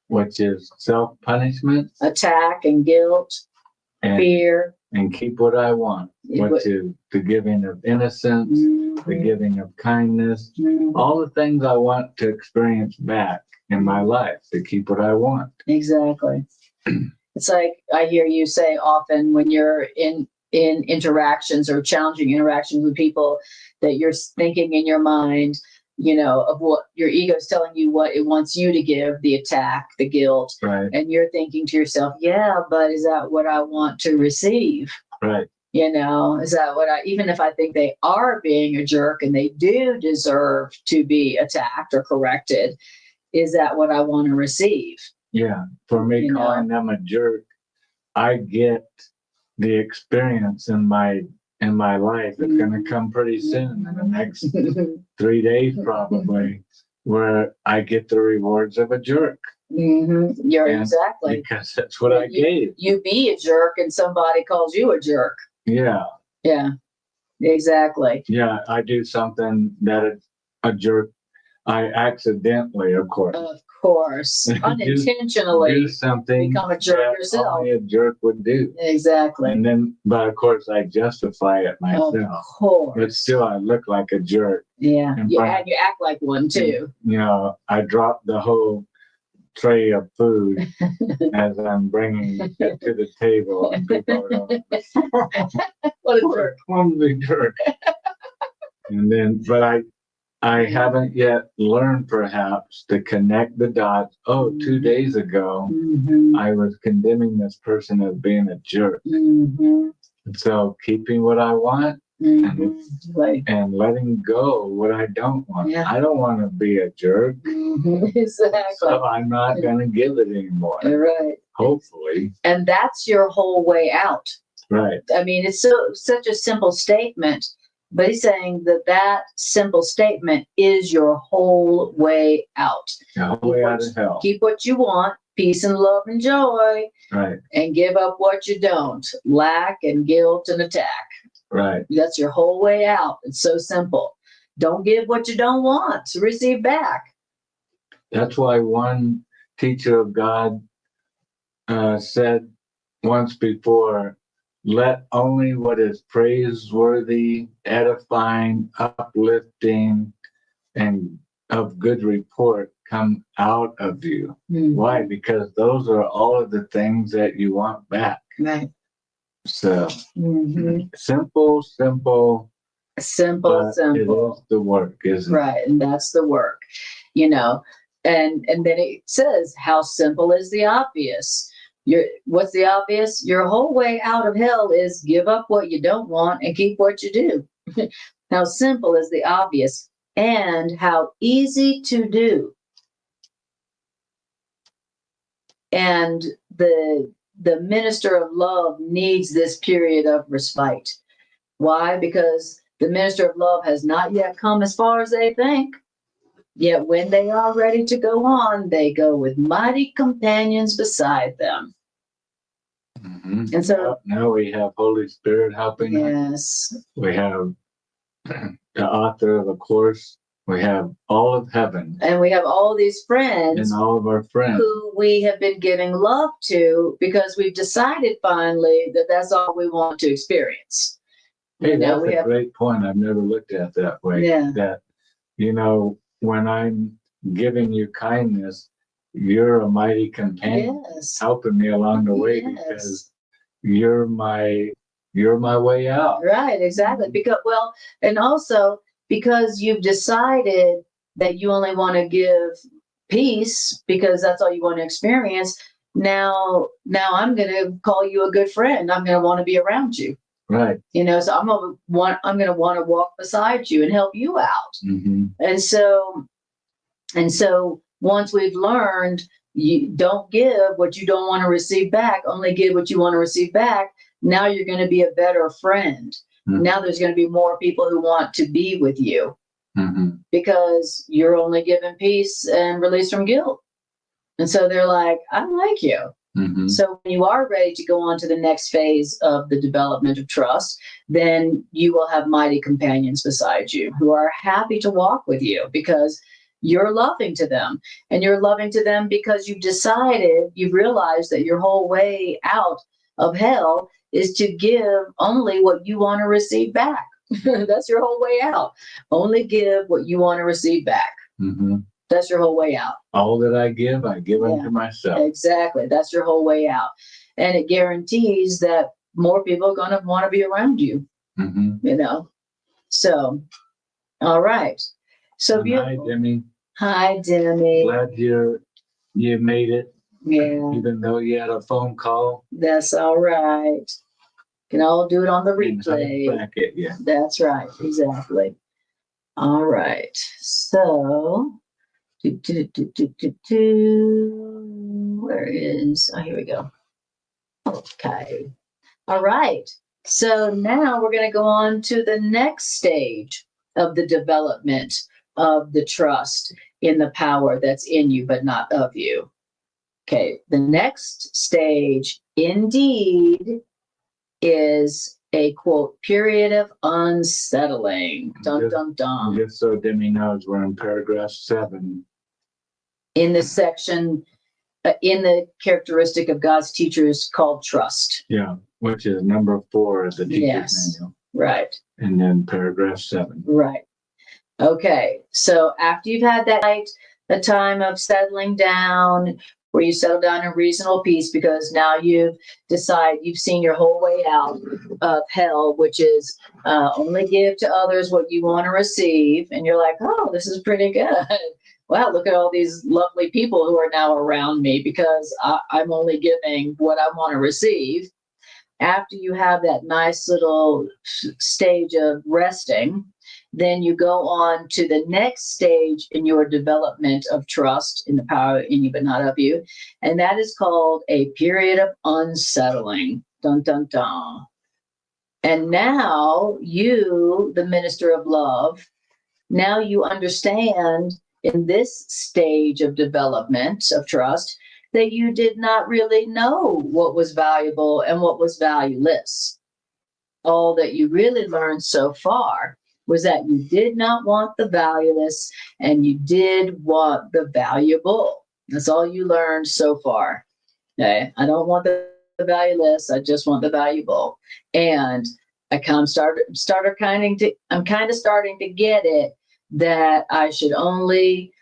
which is self-punishment, attack and guilt, and fear. And keep what I want, which is the giving of innocence, the giving of kindness, all the things I want to experience back in my life, to keep what I want. Exactly. It's like I hear you say often when you're in interactions or challenging interactions with people, that you're thinking in your mind, of what your ego is telling you, what it wants you to give, the attack, the guilt. Right. And you're thinking to yourself, yeah, but is that what I want to receive? Right. Is that what even if I think they are being a jerk and they do deserve to be attacked or corrected, is that what I want to receive? Yeah. For me, calling them a jerk, I get the experience in my life. It's going to come pretty soon, in the next 3 days probably, where I get the rewards of a jerk. Exactly. Because that's what I gave. You be a jerk and somebody calls you a jerk. Yeah. Yeah. Exactly. Yeah, I do something that a jerk, I accidentally, of course, unintentionally do something, become a jerk yourself. Only a jerk would do. Exactly. And then, but of course, I justify it myself. Of course. But still, I look like a jerk. Yeah. You act like one too. I drop the whole tray of food as I'm bringing it to the table, and people go, "What a jerk! Clumsy jerk." And then, but I haven't yet learned perhaps to connect the dots. Oh, 2 days ago, I was condemning this person as being a jerk. And so keeping what I want and letting go what I don't want. Yeah. I don't want to be a jerk. Exactly. So I'm not going to give it anymore. Right. Hopefully. And that's your whole way out. Right. I mean, it's such a simple statement, but he's saying that simple statement is your whole way out. Your whole way out of hell. Keep what you want, peace and love and joy. Right. And give up what you don't, lack and guilt and attack. Right. That's your whole way out. It's so simple. Don't give what you don't want to receive back. That's why one teacher of God said once before, let only what is praiseworthy, edifying, uplifting, and of good report come out of you. Why? Because those are all of the things that you want back. Right. So simple. Simple. It is the work, isn't it? Right. And that's the work, you know. And then it says, how simple is the obvious? What's the obvious? Your whole way out of hell is give up what you don't want and keep what you do. How simple is the obvious, and how easy to do. And the minister of love needs this period of respite. Why? Because the minister of love has not yet come as far as they think. Yet when they are ready to go on, they go with mighty companions beside them. And so now we have Holy Spirit helping us. We have the author of a course. We have all of heaven. And we have all these friends. And all of our friends. Who we have been giving love to because we've decided finally that that's all we want to experience. Hey, that's a great point. I've never looked at it that way. Yeah. That, when I'm giving you kindness, you're a mighty companion, helping me along the way because you're my way out. Right, exactly. And also because you've decided that you only want to give peace because that's all you want to experience. Now I'm going to call you a good friend. I'm going to want to be around you. Right. So I'm going to want to walk beside you and help you out. And so once we've learned, you don't give what you don't want to receive back, only give what you want to receive back. Now you're going to be a better friend. Now there's going to be more people who want to be with you because you're only given peace and release from guilt. And so they're like, I like you. So when you are ready to go on to the next phase of the development of trust, then you will have mighty companions beside you who are happy to walk with you because you're loving to them. And you're loving to them because you've realized that your whole way out of hell is to give only what you want to receive back. That's your whole way out. Only give what you want to receive back. That's your whole way out. All that I give unto myself. Exactly. That's your whole way out. And it guarantees that more people are going to want to be around you. So, all right. So beautiful. Hi, Demi. Hi, Demi. Glad you made it. Yeah. Even though you had a phone call. That's all right. Can all do it on the replay. Back at you. That's right. Exactly. All right. So, where is? Oh, here we go. Okay. All right. So now we're going to go on to the next stage of the development of the trust in the power that's in you, but not of you. Okay. The next stage, indeed, is a quote, period of unsettling. Dun, dun, dun. Just so Demi knows, we're in paragraph 7. In the section, in the characteristic of God's teachers called trust. Yeah, which is number 4 of the teacher's manual. Right. And then paragraph 7. Right. Okay. So after you've had that a time of settling down, where you settle down in reasonable peace because now you've seen your whole way out of hell, which is only give to others what you want to receive. And you're like, oh, this is pretty good. Wow, look at all these lovely people who are now around me because I'm only giving what I want to receive. After you have that nice little stage of resting, then you go on to the next stage in your development of trust in the power in you, but not of you. And that is called a period of unsettling. Dun, dun, dun. And now you, the minister of love, now you understand in this stage of development of trust that you did not really know what was valuable and what was valueless. All that you really learned so far was that you did not want the valueless and you did want the valuable. That's all you learned so far. Okay, I don't want the valueless, I just want the valuable. And I'm kind of starting to get it that I should only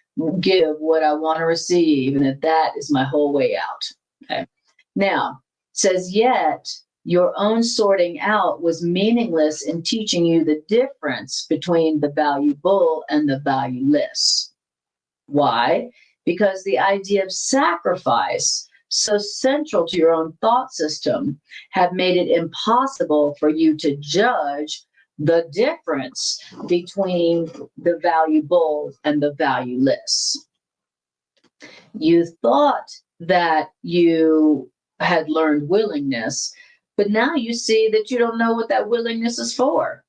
give what I want to receive, and that is my whole way out. Okay. Now, it says, yet your own sorting out was meaningless in teaching you the difference between the valuable and the valueless. Why? Because the idea of sacrifice, so central to your own thought system, have made it impossible for you to judge the difference between the valuable and the valueless. You thought that you had learned willingness, but now you see that you don't know what that willingness is for.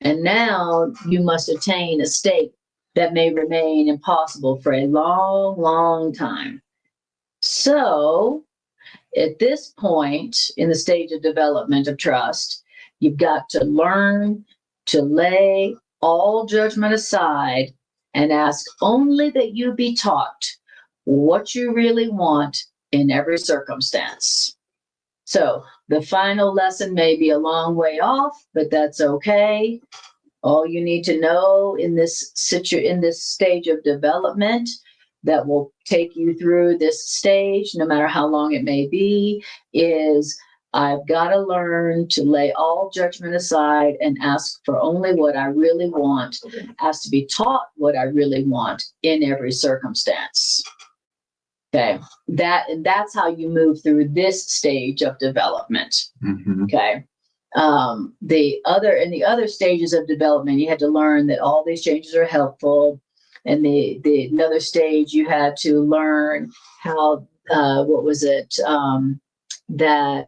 And now you must attain a state that may remain impossible for a long, long time. So at this point in the stage of development of trust, you've got to learn to lay all judgment aside and ask only that you be taught what you really want in every circumstance. So the final lesson may be a long way off, but that's okay. All you need to know in this stage of development that will take you through this stage, no matter how long it may be, is I've got to learn to lay all judgment aside and ask for only what I really want, ask to be taught what I really want in every circumstance. Okay, that's how you move through this stage of development. Mm-hmm. Okay, the other stages of development, you had to learn that all these changes are helpful, and the another stage you had to learn how that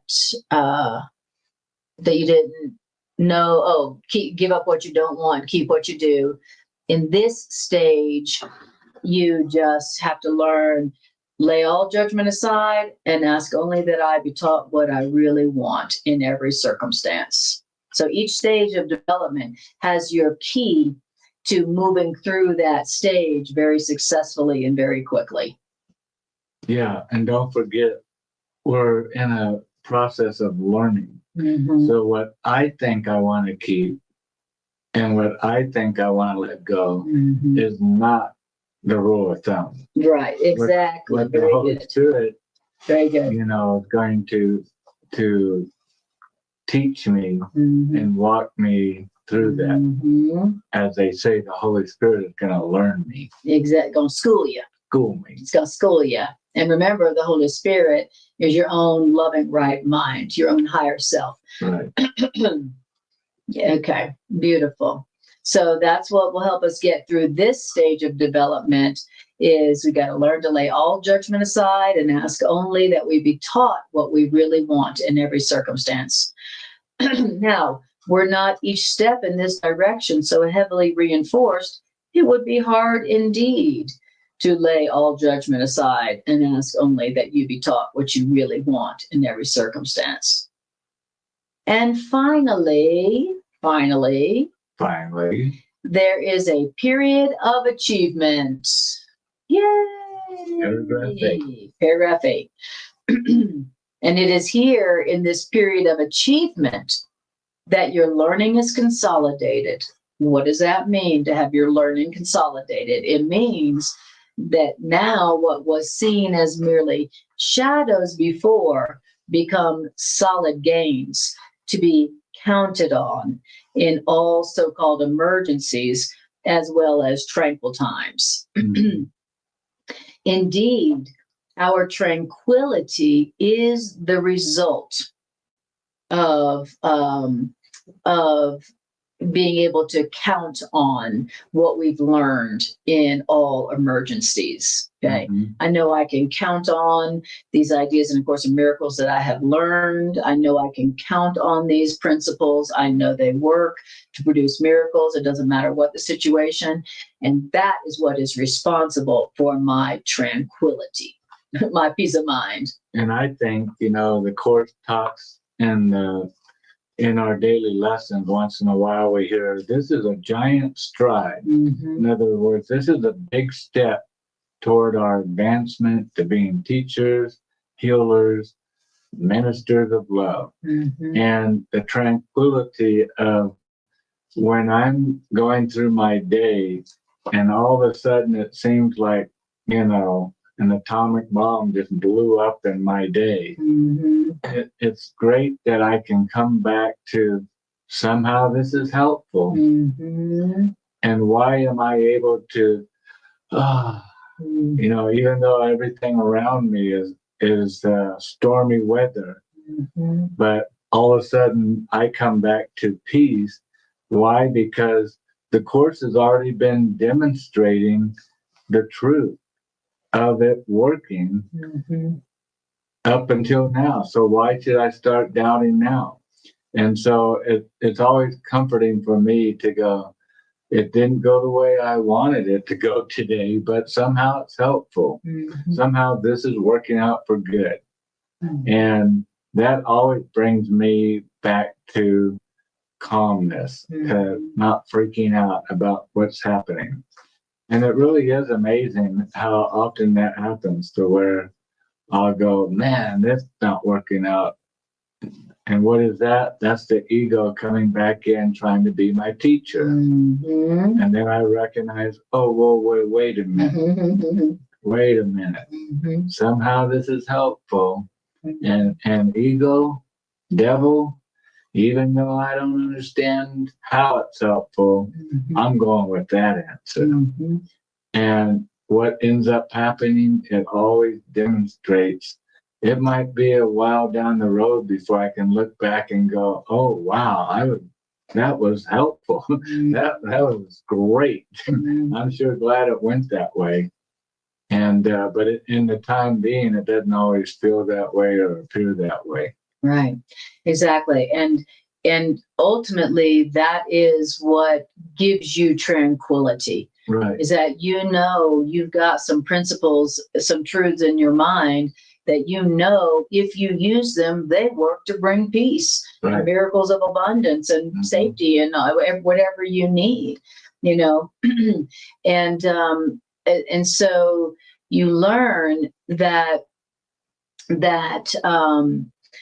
you didn't know. Oh, give up what you don't want, keep what you do. In this stage, you just have to learn, lay all judgment aside and ask only that I be taught what I really want in every circumstance. So each stage of development has your key to moving through that stage very successfully and very quickly. Yeah, and don't forget, we're in a process of learning. Mm-hmm. So what I think I want to keep and what I think I want to let go mm-hmm. is not the rule of thumb. Right, exactly. What the Holy Spirit, very good, is going to teach me mm-hmm. and walk me through that. Mm-hmm. As they say, the Holy Spirit is going to learn me. Exactly, going to school you. School me. It's going to school you. And remember, the Holy Spirit is your own loving right mind, your own higher self. Right. Okay, beautiful. So that's what will help us get through this stage of development is we got to learn to lay all judgment aside and ask only that we be taught what we really want in every circumstance. Now, we're not each step in this direction so heavily reinforced, it would be hard indeed to lay all judgment aside and ask only that you be taught what you really want in every circumstance. And finally, there is a period of achievement. Yay! Paragraph 8. And it is here in this period of achievement that your learning is consolidated. What does that mean to have your learning consolidated? It means that now what was seen as merely shadows before become solid gains to be counted on in all so-called emergencies as well as tranquil times. Indeed, our tranquility is the result of being able to count on what we've learned in all emergencies. Okay. I know I can count on these ideas and, of course, miracles that I have learned. I know I can count on these principles. I know they work to produce miracles. It doesn't matter what the situation. And that is what is responsible for my tranquility, my peace of mind. And I think, the Course talks in our daily lessons, once in a while we hear, this is a giant stride. In other words, this is a big step toward our advancement to being teachers, healers, ministers of love. And the tranquility of when I'm going through my day and all of a sudden it seems like, an atomic bomb just blew up in my day. It's great that I can come back to somehow this is helpful. And why am I able to, even though everything around me is stormy weather, but all of a sudden I come back to peace. Why? Because the Course has already been demonstrating the truth of it working up until now. So why should I start doubting now? And so it's always comforting for me to go, it didn't go the way I wanted it to go today, but somehow it's helpful. Somehow this is working out for good. And that always brings me back to calmness, to not freaking out about what's happening. And it really is amazing how often that happens, to where I'll go, man, this is not working out. And what is that? That's the ego coming back in, trying to be my teacher. And then I recognize, oh, well, wait a minute. Wait a minute. Somehow this is helpful. And ego, devil, even though I don't understand how it's helpful, I'm going with that answer. And what ends up happening, it always demonstrates. It might be a while down the road before I can look back and go, oh, wow, that was helpful. that was great. I'm sure glad it went that way. And but in the time being, it doesn't always feel that way or appear that way. Right, exactly. And ultimately, that is what gives you tranquility. Right. Is that you've got some principles, some truths in your mind that if you use them, they work to bring peace, miracles of abundance and safety and whatever you need, and so you learn that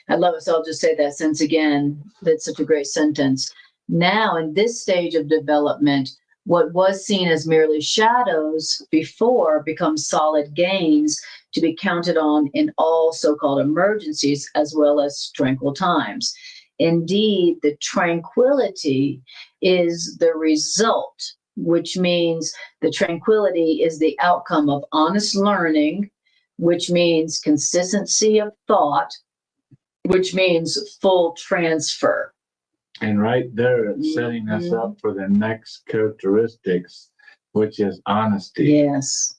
I love it. So I'll just say that sentence again. That's such a great sentence. Now, in this stage of development, what was seen as merely shadows before becomes solid gains to be counted on in all so-called emergencies as well as tranquil times. Indeed, the tranquility is the result, which means the tranquility is the outcome of honest learning, which means consistency of thought, which means full transfer. And right there, it's setting us up for the next characteristics, which is honesty. Yes.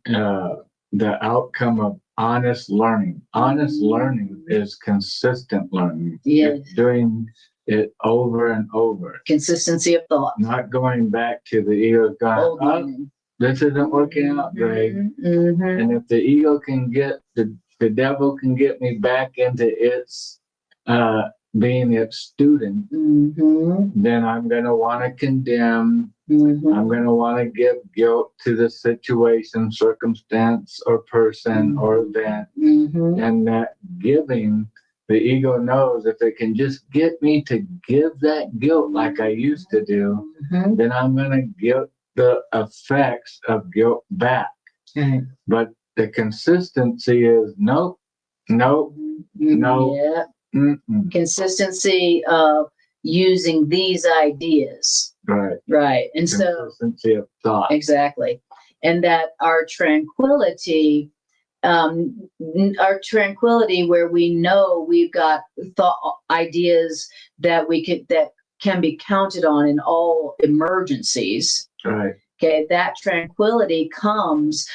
The outcome of honest learning. Honest learning is consistent learning. Yes. It's doing it over and over. Consistency of thought. Not going back to the ego going, this isn't working out great. And if the ego can get, the devil can get me back into its being its student, then I'm going to want to condemn. I'm going to want to give guilt to the situation, circumstance, or person, or event. And that giving, the ego knows if it can just get me to give that guilt like I used to do, then I'm going to give the effects of guilt back. Right. But the consistency is nope, nope, no. Yeah. Mm-mm. Consistency of using these ideas. Right. Right. And so, Consistency of thought. exactly. And that our tranquility where we know we've got thought ideas that can be counted on in all emergencies. Right. Okay, that tranquility comes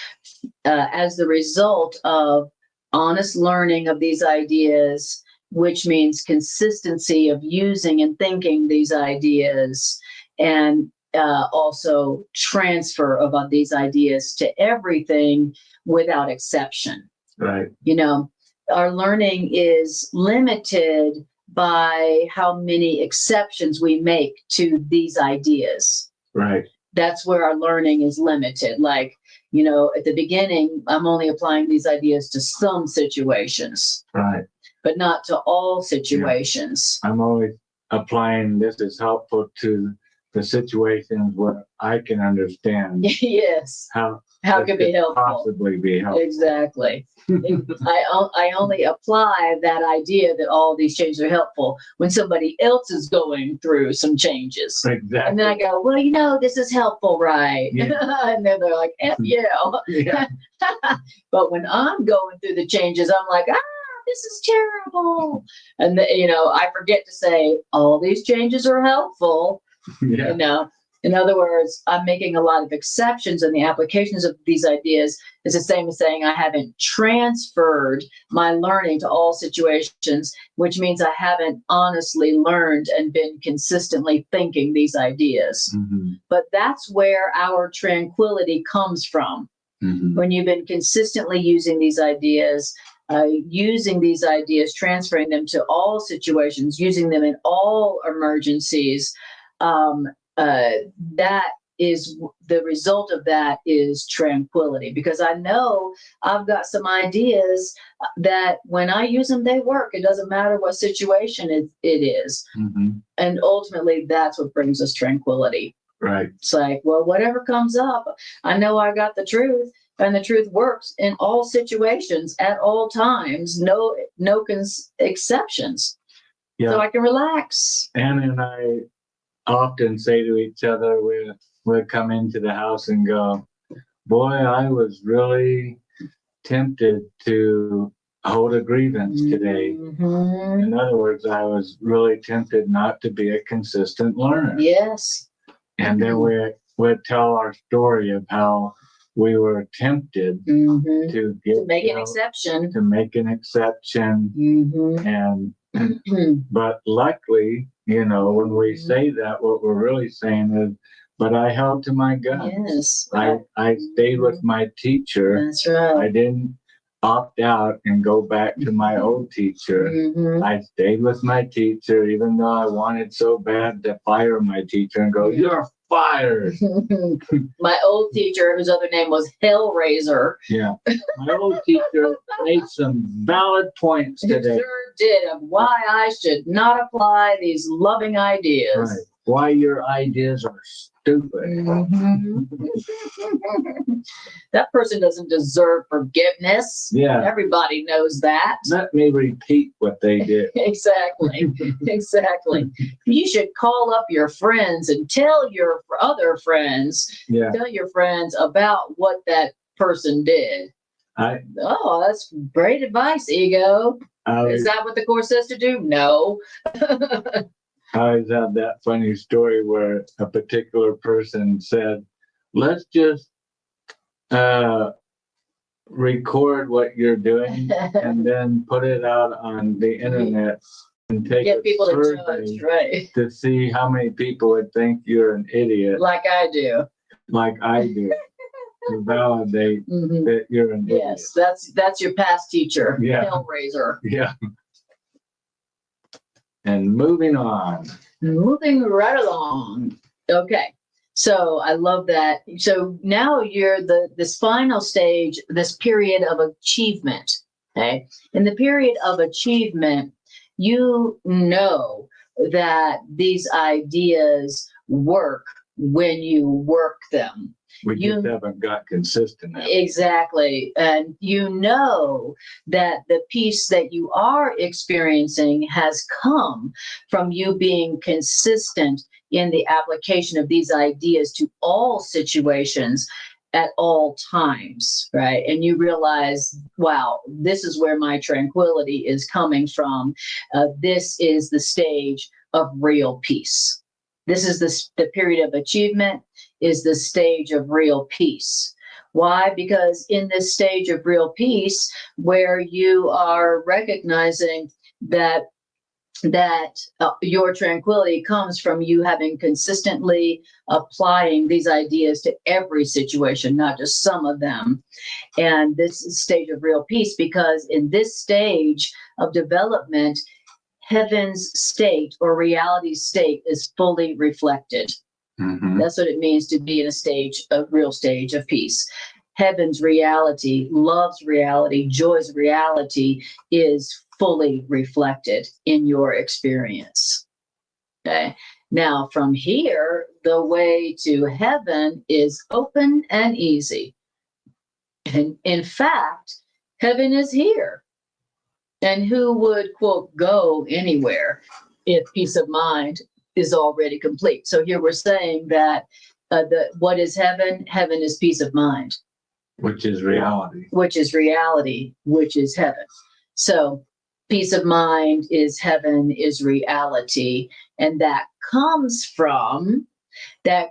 as the result of honest learning of these ideas, which means consistency of using and thinking these ideas, and also transfer of these ideas to everything without exception. Right. You know, our learning is limited by how many exceptions we make to these ideas. Right. That's where our learning is limited. Like, you know, at the beginning, I'm only applying these ideas to some situations. Right. But not to all situations. Yeah. I'm always applying this is helpful to the situations where I can understand. Yes. How can be helpful? Possibly be helpful. Exactly. I only apply that idea that all these changes are helpful when somebody else is going through some changes. Exactly. And then I go, well, you know, this is helpful, right? Yeah. And then they're like, F you. Yeah. But when I'm going through the changes, I'm like, this is terrible. And, you know, I forget to say, all these changes are helpful. Yeah. You know, in other words, I'm making a lot of exceptions in the applications of these ideas. It's the same as saying I haven't transferred my learning to all situations, which means I haven't honestly learned and been consistently thinking these ideas. Mm-hmm. But that's where our tranquility comes from. Mm-hmm. When you've been consistently using these ideas, transferring them to all situations, using them in all emergencies, that is the result of that is tranquility, because I know I've got some ideas that when I use them, they work. It doesn't matter what situation it is. Mm-hmm. And ultimately, that's what brings us tranquility. Right. It's like, well, whatever comes up, I know I got the truth, and the truth works in all situations at all times. No exceptions. Yeah. So I can relax. Anna and I often say to each other, we'll come into the house and go, boy, I was really tempted to hold a grievance today. Mm-hmm. In other words, I was really tempted not to be a consistent learner. Yes. And then we'd tell our story of how we were tempted to make an exception. To make an exception. Mm-hmm. And but luckily, you know, when we say that, what we're really saying is, but I held to my gut. Yes. I stayed with my teacher. That's right. I didn't opt out and go back to my old teacher. Mm-hmm. I stayed with my teacher, even though I wanted so bad to fire my teacher and go, you're fired. My old teacher, whose other name was Hellraiser. Yeah. My old teacher made some valid points today. He sure did, of why I should not apply these loving ideas. Right. Why your ideas are stupid. Mm-hmm. That person doesn't deserve forgiveness. Yeah. Everybody knows that. Let me repeat what they did. Exactly. Exactly. You should call up your friends and tell your other friends, tell your friends about what that person did. Oh, that's great advice, Ego. Is that what the Course says to do? No. I always have that funny story where a particular person said, let's just record what you're doing and then put it out on the internet and get people to judge, right? To see how many people would think you're an idiot. Like I do. To validate that you're an idiot. Yes, that's your past teacher, Hellraiser. Yeah. And moving on. Moving right along. Okay. So I love that. So now you're this final stage, this period of achievement. Okay. In the period of achievement, you know that these ideas work when you work them. We just haven't got consistent at it. Exactly. And you know that the peace that you are experiencing has come from you being consistent in the application of these ideas to all situations at all times, right? And you realize, wow, this is where my tranquility is coming from. This is the stage of real peace. This is the period of achievement, is the stage of real peace. Why? Because in this stage of real peace, where you are recognizing that your tranquility comes from you having consistently applying these ideas to every situation, not just some of them. And this is stage of real peace, because in this stage of development, heaven's state or reality state is fully reflected. Mhm. That's what it means to be in a real stage of peace. Heaven's reality, love's reality, joy's reality is fully reflected in your experience. Okay. Now, from here, the way to heaven is open and easy. And in fact, heaven is here. And who would, quote, go anywhere if peace of mind is already complete? So here we're saying that what is heaven? Heaven is peace of mind. Which is reality. Which is reality, which is heaven. So peace of mind is heaven, is reality. And that comes from that.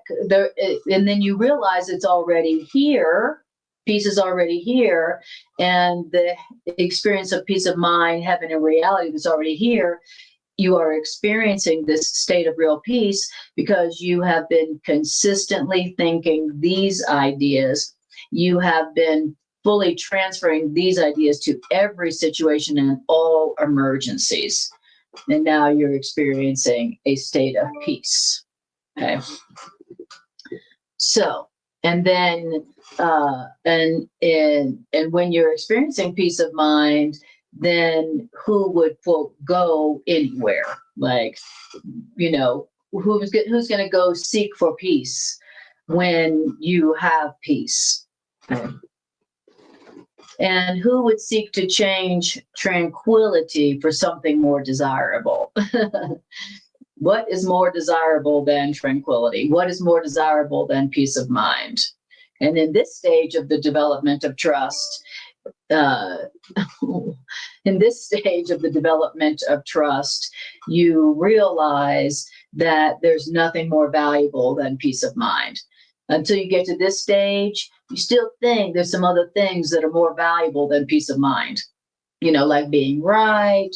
And then you realize it's already here. Peace is already here. And the experience of peace of mind, heaven, and reality is already here. You are experiencing this state of real peace because you have been consistently thinking these ideas. You have been fully transferring these ideas to every situation and all emergencies. And now you're experiencing a state of peace. Okay. So, and then, and when you're experiencing peace of mind, then who would, quote, go anywhere? Like, you know, who's going to go seek for peace when you have peace? And who would seek to change tranquility for something more desirable? What is more desirable than tranquility? What is more desirable than peace of mind? And in this stage of the development of trust, you realize that there's nothing more valuable than peace of mind. Until you get to this stage, you still think there's some other things that are more valuable than peace of mind. You know, like being right,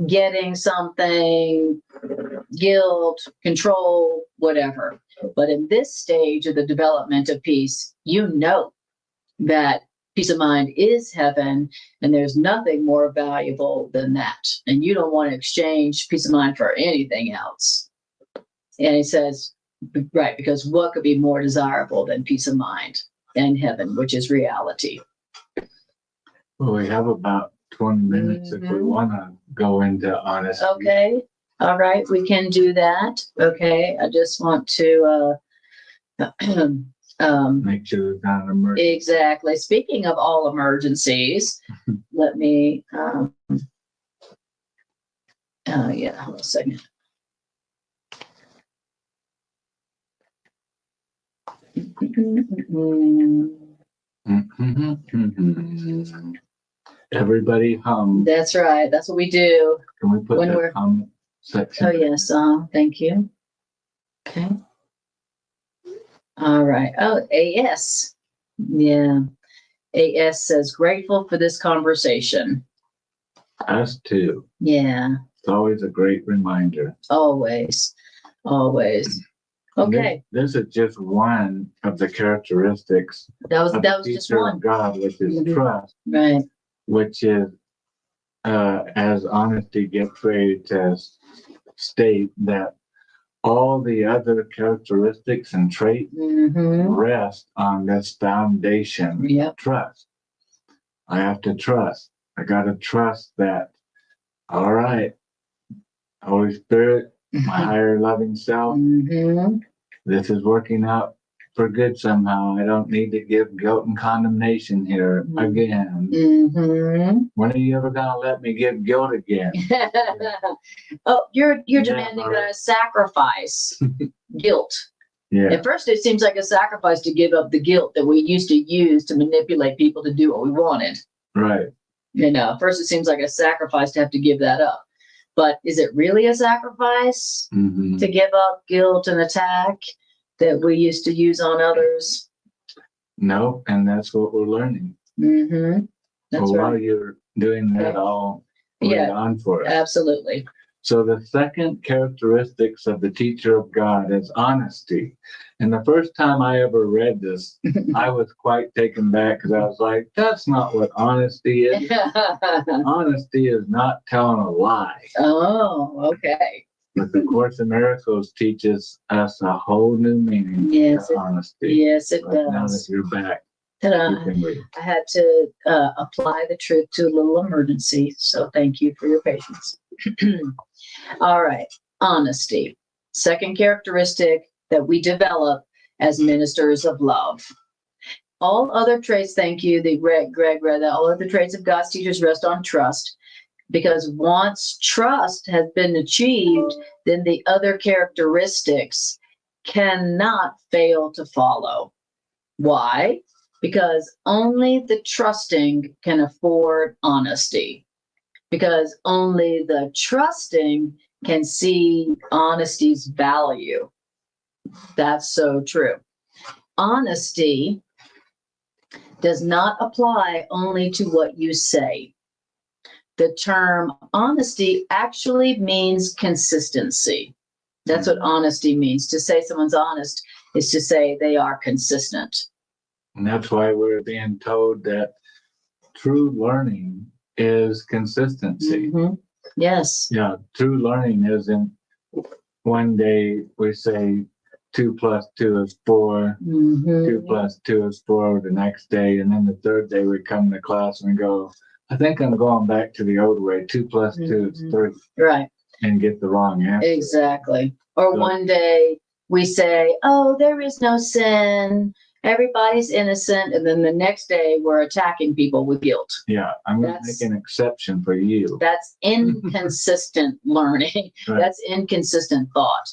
getting something, guilt, control, whatever. But in this stage of the development of peace, you know that peace of mind is heaven, and there's nothing more valuable than that. And you don't want to exchange peace of mind for anything else. And he says, right, because what could be more desirable than peace of mind and heaven, which is reality? Well, we have about 20 minutes if we want to go into honesty. Okay. All right. We can do that. Okay. I just want to Make sure there's not an emergency. exactly. Speaking of all emergencies, let me yeah, hold on a second. Everybody hum. That's right. That's what we do. Can we put when that we're- hum section? Oh, yes. Thank you. Okay. All right. Oh, AS. Yeah. AS says, grateful for this conversation. Us too. Yeah. It's always a great reminder. Always. Always. Okay. This is just one of the characteristics That was of the just teacher one. of God, which is Mhm. trust, Right. which is, as honesty gets ready to state that all the other characteristics and traits Mm-hmm. rest on this foundation. Yep. Trust. I have to trust. I got to trust that, all right, Holy Spirit, my higher loving self, Mm-hmm. this is working out for good somehow. I don't need to give guilt and condemnation here again. Mm-hmm. When are you ever going to let me give guilt again? Oh, you're demanding that I sacrifice guilt. Yeah. At first, it seems like a sacrifice to give up the guilt that we used to use to manipulate people to do what we wanted. Right. At first, it seems like a sacrifice to have to give that up. But is it really a sacrifice to give up guilt and attack that we used to use on others? No, and that's what we're learning. Mm-hmm. That's right. While you're doing that, I'll read on for us. Absolutely. So the second characteristics of the teacher of God is honesty. And the first time I ever read this, I was quite taken back because I was like, that's not what honesty is. Honesty is not telling a lie. Oh, okay. But the Course in Miracles teaches us a whole new meaning to honesty. Yes, it does. Now that you're back. I had to apply the truth to a little emergency, so thank you for your patience. All right, honesty. Second characteristic that we develop as ministers of love. All other traits, thank you, Greg read that, all other traits of God's teachers rest on trust, because once trust has been achieved, then the other characteristics cannot fail to follow. Why? Because only the trusting can afford honesty. Because only the trusting can see honesty's value. That's so true. Honesty does not apply only to what you say. The term honesty actually means consistency. That's what honesty means. To say someone's honest is to say they are consistent. And that's why we're being told that true learning is consistency. Yes. Yeah, true learning isn't one day we say 2 + 2 is 4, 2 + 2 is 4 the next day, and then the third day we come to class and we go, I think I'm going back to the old way, 2 + 2 is 3. Right. And get the wrong answer. Exactly. Or one day we say, oh, there is no sin, everybody's innocent, and then the next day we're attacking people with guilt. Yeah, I'm going to make an exception for you. That's inconsistent learning. Right. That's inconsistent thought.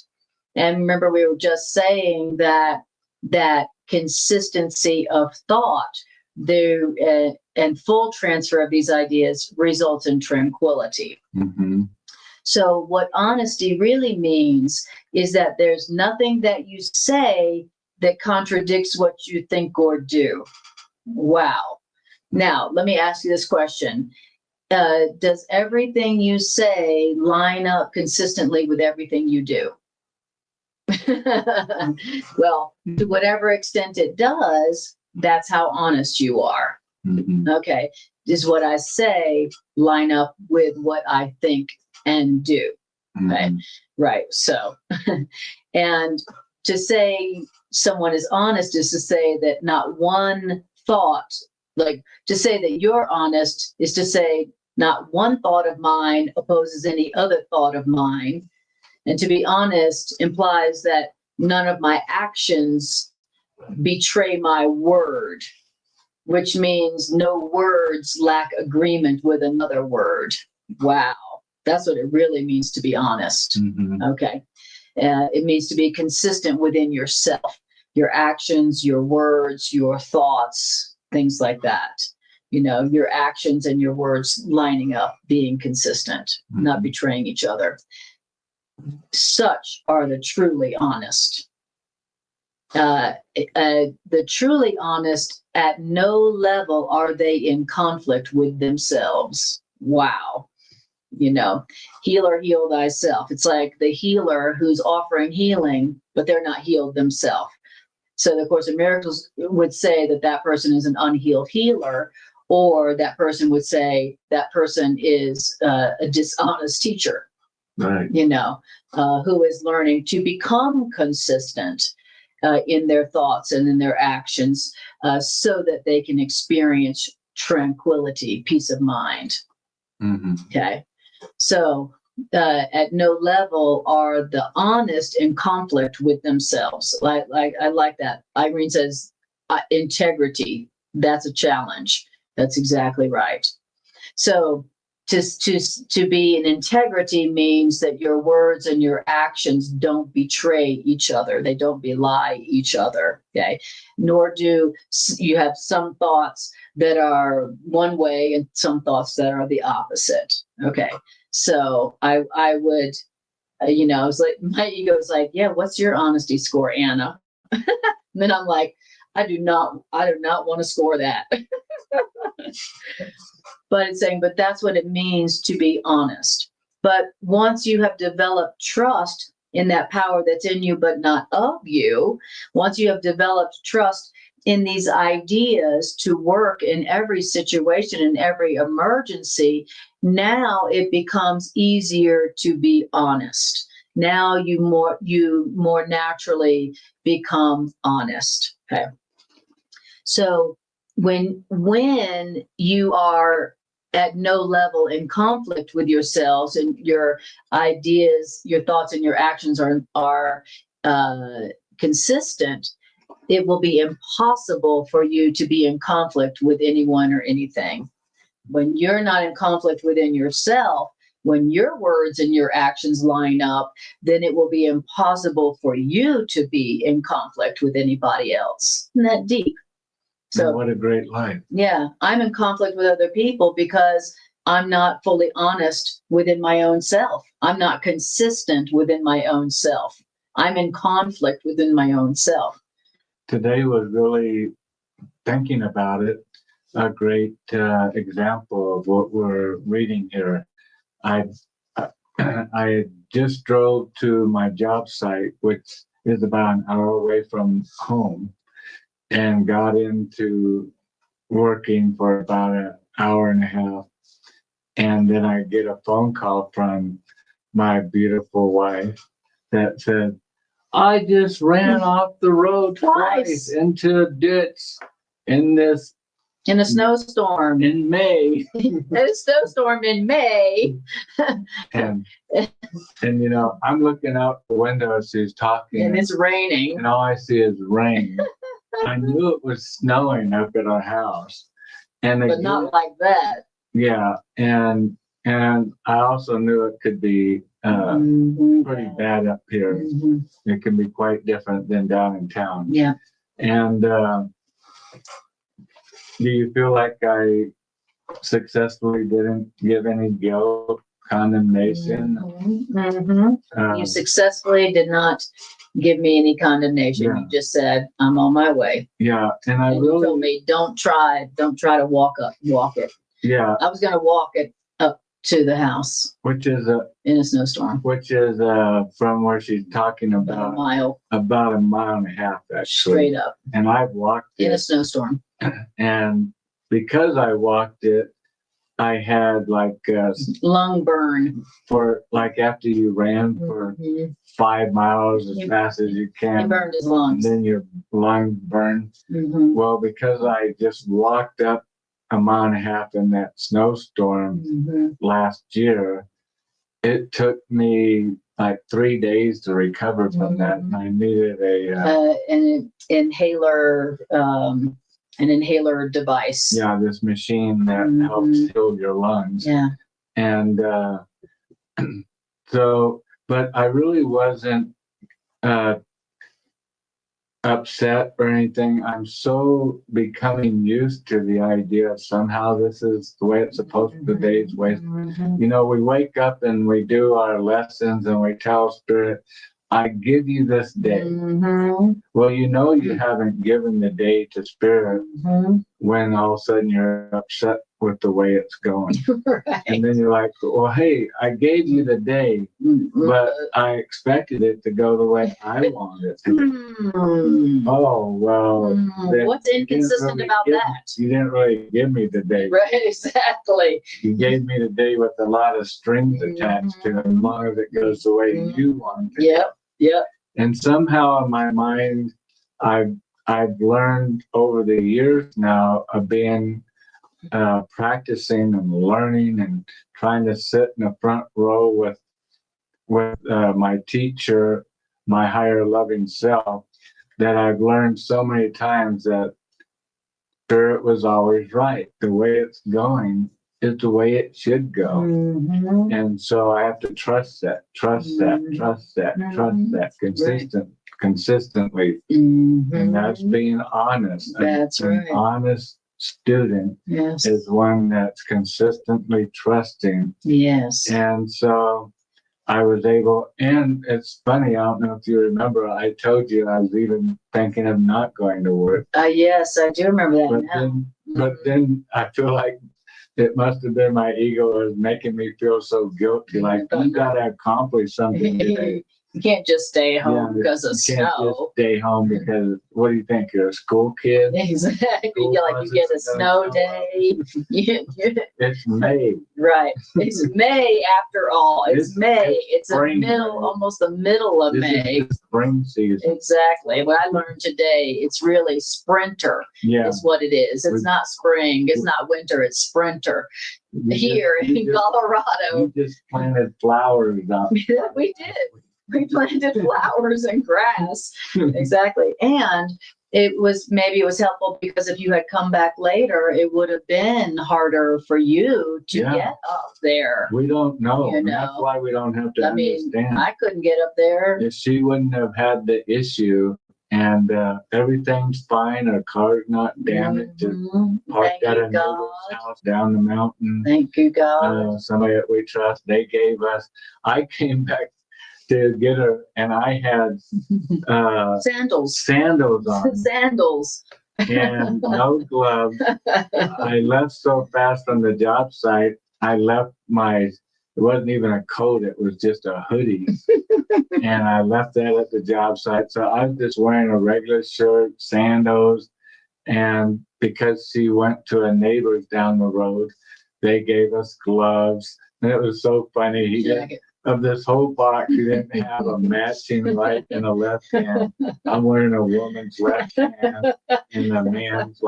And remember, we were just saying that consistency of thought and full transfer of these ideas results in tranquility. So what honesty really means is that there's nothing that you say that contradicts what you think or do. Wow. Now, let me ask you this question. Does everything you say line up consistently with everything you do? Well, to whatever extent it does, that's how honest you are. Okay. Does what I say line up with what I think and do? Okay. Right. So, and to say someone is honest is to say that not one thought, like to say that you're honest is to say not one thought of mine opposes any other thought of mine. And to be honest implies that none of my actions betray my word, which means no words lack agreement with another word. Wow. That's what it really means to be honest. Okay. It means to be consistent within yourself, your actions, your words, your thoughts, things like that. You know, your actions and your words lining up, being consistent, not betraying each other. Such are the truly honest. The truly honest, at no level are they in conflict with themselves. Wow. You know, healer, heal thyself. It's like the healer who's offering healing, but they're not healed themselves. So the Course in Miracles would say that that person is an unhealed healer, or that person would say that person is a dishonest teacher. Right. You know, who is learning to become consistent in their thoughts and in their actions so that they can experience tranquility, peace of mind. Okay. So at no level are the honest in conflict with themselves. Like I like that. Irene says integrity. That's a challenge. That's exactly right. So to be in integrity means that your words and your actions don't betray each other. They don't belie each other. Okay. Nor do you have some thoughts that are one way and some thoughts that are the opposite. Okay. So I would, I was like, my ego was like, yeah, what's your honesty score, Anna? And then I'm like, I do not want to score that. But it's saying, but that's what it means to be honest. But once you have developed trust in that power that's in you, but not of you, once you have developed trust in these ideas to work in every situation, in every emergency, now it becomes easier to be honest. Now you more naturally become honest. Okay. So when you are at no level in conflict with yourselves and your ideas, your thoughts and your actions are consistent, it will be impossible for you to be in conflict with anyone or anything. When you're not in conflict within yourself, when your words and your actions line up, then it will be impossible for you to be in conflict with anybody else. Isn't that deep? So what a great life. Yeah, I'm in conflict with other people because I'm not fully honest within my own self. I'm not consistent within my own self. I'm in conflict within my own self. Today was really, thinking about it, a great example of what we're reading here. I just drove to my job site, which is about an hour away from home, and got into working for about an hour and a half. And then I get a phone call from my beautiful wife that said, I just ran off the road twice into a ditch in a snowstorm in May. In a snowstorm in May. and I'm looking out the window as she's talking, and it's raining, and all I see is rain. I knew it was snowing up at our house, but not like that. Yeah, and I also knew it could be pretty bad up here. Mm-hmm. It can be quite different than down in town. Yeah. And do you feel like I successfully didn't give any guilt, condemnation? Mm-hmm. You successfully did not give me any condemnation. Yeah. You just said, I'm on my way. Yeah. And you told me, don't try to walk it. Yeah. I was going to walk it up to the house. Which is in a snowstorm. Which is from where she's talking about about a mile and a half, actually. Straight up. And I've walked it. In a snowstorm. And because I walked it, I had like lung burn. For like after you ran for 5 miles as fast as you can. You burned his lungs. And then your lung burned. Mm-hmm. Well, because I just walked up a mile and a half in that snowstorm last year, it took me like 3 days to recover from that, and I needed an inhaler. An inhaler device. Yeah, this machine that helps heal your lungs. Yeah. And so, but I really wasn't upset or anything. I'm so becoming used to the idea of somehow this is the way it's supposed to be, the day's way. We wake up and we do our lessons and we tell Spirit, I give you this day. Well, you haven't given the day to Spirit when all of a sudden you're upset with the way it's going. Right. And then you're like, well, hey, I gave you the day, but I expected it to go the way I wanted it to. Oh, well. What's inconsistent about that? You didn't really give me the day. Right, exactly. You gave me the day with a lot of strings attached to it, as long as it goes the way you want it. Yep. Yep. And somehow in my mind, I've learned over the years now of being practicing and learning and trying to sit in the front row with my teacher, my higher loving self, that I've learned so many times that Spirit was always right. The way it's going is the way it should go. Mm-hmm. And so I have to trust that, trust that, trust that, trust that consistently. Mm-hmm. And that's being honest. That's An right. honest student Yes. is one that's consistently trusting. Yes. And so I was able, and it's funny, I don't know if you remember, I told you I was even thinking of not going to work. Yes, I do remember that But now. then I feel like it must have been my ego was making me feel so guilty. Like, you got to accomplish something today. You can't just stay home because of you can't snow. just stay home because, what do you think, you're a school kid? Exactly. School You get a buses are snow gonna day. It's May. Right. It's May after all. It's May. It's a spring, middle, right? almost the middle of This May. is the spring season. Exactly. What I learned today, it's really sprinter Yeah. is what it is. It's not spring. It's not winter. It's sprinter. Here in Colorado. You just planted flowers out. We did. We planted flowers and grass. Exactly. And it was helpful because if you had come back later, it would have been harder for you to get up there. We don't know. You And know. that's why we don't have to understand. I couldn't get up there. If she wouldn't have had the issue and everything's fine, our car's not damaged, parked at a neighbor's house down the mountain. Thank you, God. Somebody that we trust, they gave us, I came back to get her and I had Sandals on. Sandals. And no gloves. I left so fast from the job site. I left it wasn't even a coat, it was just a hoodie. And I left that at the job site. So I was just wearing a regular shirt, sandals. And because she went to a neighbor's down the road, they gave us gloves. And it was so funny. Of this whole box, he didn't have a matching right and a left hand. I'm wearing a woman's left hand and a man's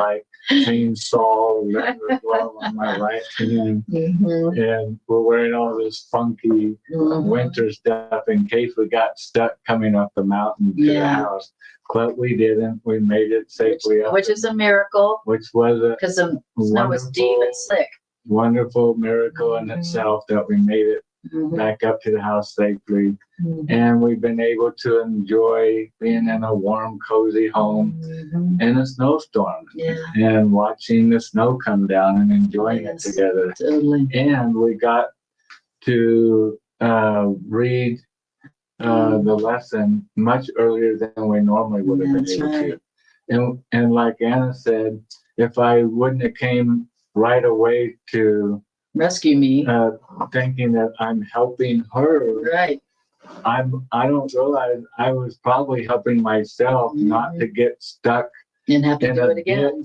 chainsaw leather glove on my right hand. And we're wearing all this funky winter stuff in case we got stuck coming up the mountain to the house. But we didn't. We made it safely up. Which is a miracle. Which was because the snow was deep and slick. Wonderful miracle in itself that we made it back up to the house safely. And we've been able to enjoy being in a warm, cozy home in a snowstorm and watching the snow come down and enjoying it together. Totally. And we got to read the lesson much earlier than we normally would have been able to. And like Anna said, if I wouldn't have came right away to rescue me, thinking that I'm helping her. Right. I don't realize I was probably helping myself not to get stuck and have to do it again.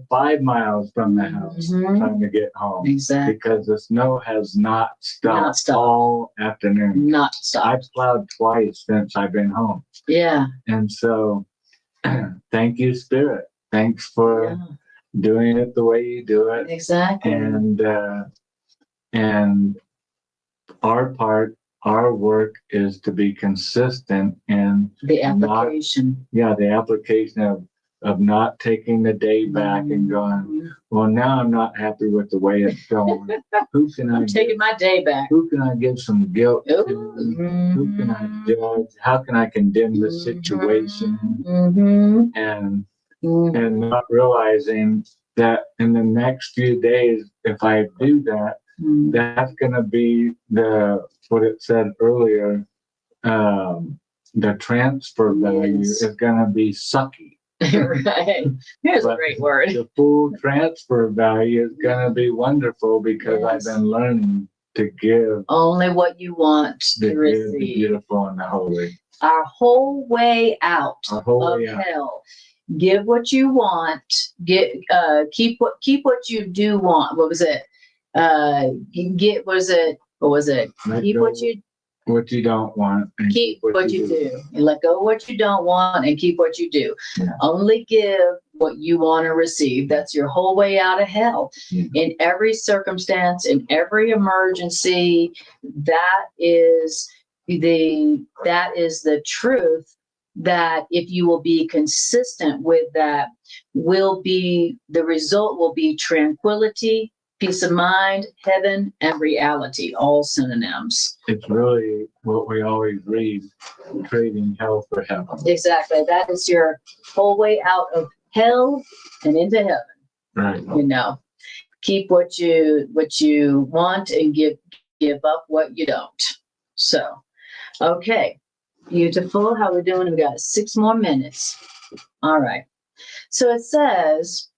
5 miles from the house trying to get home. Exactly. Because the snow has not stopped all afternoon. Not stopped. I've plowed twice since I've been home. Yeah. And so thank you, Spirit. Thanks for doing it the way you do it. Exactly. And our work is to be consistent in the application. The application of not taking the day back and going, well, now I'm not happy with the way it's going. Who can I'm taking my day back. Who can I give some guilt to? Who can I judge? How can I condemn the situation? And not realizing that in the next few days, if I do that, that's going to be what it said earlier, the transfer value is going to be sucky. Right. Here's a great word. The full transfer value is going to be wonderful because I've been learning to give only what you want to receive. The beautiful and the holy. Our whole way out of hell. Give what you want. Keep what you do want. What was it? What was it? Keep what you what you don't want and Keep what you do. And let go of what you don't want and keep what you do. Yeah. Only give what you want to receive. That's your whole way out of hell. Yeah. In every circumstance, in every emergency, that is the truth, that if you will be consistent with that, the result will be tranquility, peace of mind, heaven, and reality, all synonyms. It's really what we always read, trading hell for heaven. Exactly. That is your whole way out of hell and into heaven. Right. You know, keep what you want and give up what you don't. So, okay. Beautiful. How we doing? We got 6 more minutes. All right. So it says,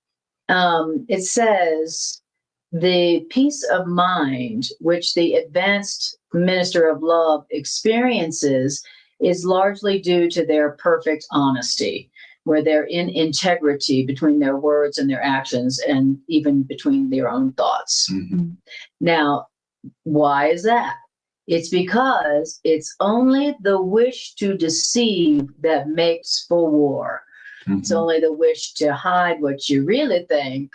the peace of mind which the advanced minister of love experiences is largely due to their perfect honesty, where they're in integrity between their words and their actions, and even between their own thoughts. Mm-hmm. Now, why is that? It's because it's only the wish to deceive that makes for war. Mm-hmm. It's only the wish to hide what you really think.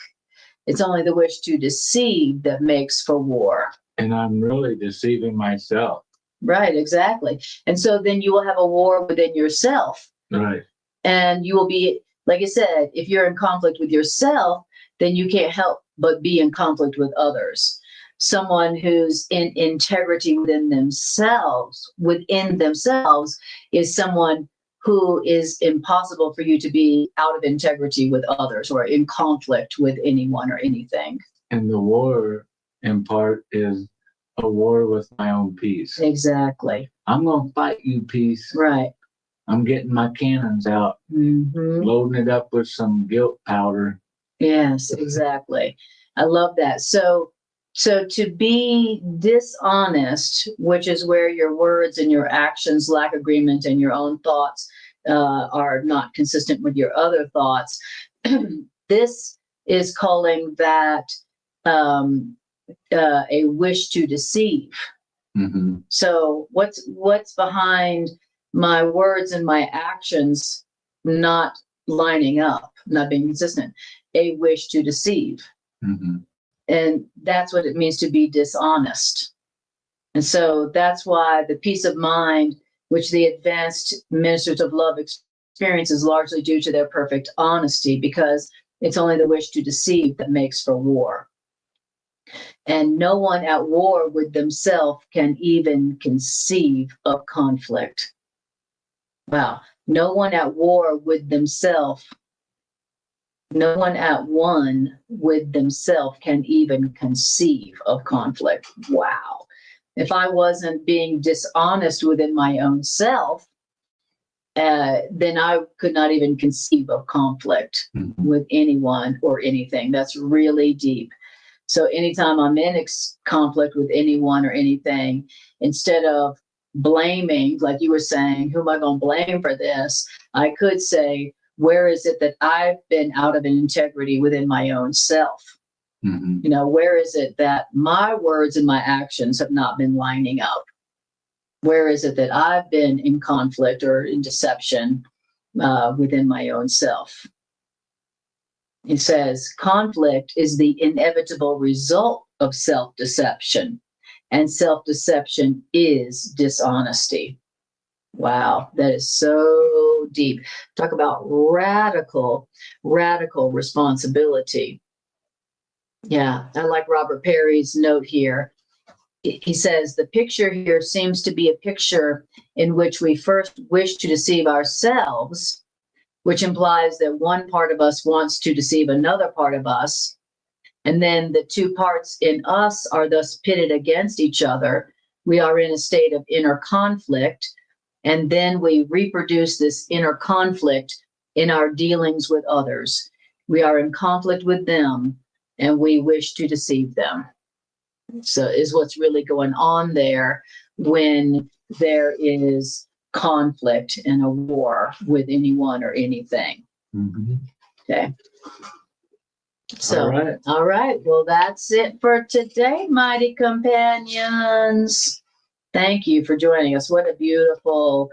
It's only the wish to deceive that makes for war. And I'm really deceiving myself. Right, exactly. And so then you will have a war within yourself. Right. And you will be, like I said, if you're in conflict with yourself, then you can't help but be in conflict with others. Someone who's in integrity within themselves is someone who is impossible for you to be out of integrity with others or in conflict with anyone or anything. And the war, in part, is a war with my own peace. Exactly. I'm going to fight you, peace. Right. I'm getting my cannons out, Mm-hmm. loading it up with some guilt powder. Yes, exactly. I love that. So to be dishonest, which is where your words and your actions lack agreement and your own thoughts are not consistent with your other thoughts, this is calling that a wish to deceive. Mm-hmm. So what's behind my words and my actions not lining up, not being consistent? A wish to deceive. Mm-hmm. And that's what it means to be dishonest. And so that's why the peace of mind, which the advanced ministers of love experience, is largely due to their perfect honesty, because it's only the wish to deceive that makes for war. And no one at war with themselves can even conceive of conflict. Wow. No one at war with themselves. No one at one with themselves can even conceive of conflict. Wow. If I wasn't being dishonest within my own self, then I could not even conceive of conflict with anyone or anything. That's really deep. So anytime I'm in conflict with anyone or anything, instead of blaming, like you were saying, who am I going to blame for this? I could say, where is it that I've been out of integrity within my own self? Mm-hmm. You know, where is it that my words and my actions have not been lining up? Where is it that I've been in conflict or in deception within my own self? It says conflict is the inevitable result of self-deception, and self-deception is dishonesty. Wow, that is so deep. Talk about radical responsibility. Yeah, I like Robert Perry's note here. He says, the picture here seems to be a picture in which we first wish to deceive ourselves, which implies that one part of us wants to deceive another part of us. And then the two parts in us are thus pitted against each other. We are in a state of inner conflict. And then we reproduce this inner conflict in our dealings with others. We are in conflict with them and we wish to deceive them. So is what's really going on there when there is conflict and a war with anyone or anything. Mm-hmm. Okay. So, all right. Well, that's it for today, mighty companions. Thank you for joining us. What a beautiful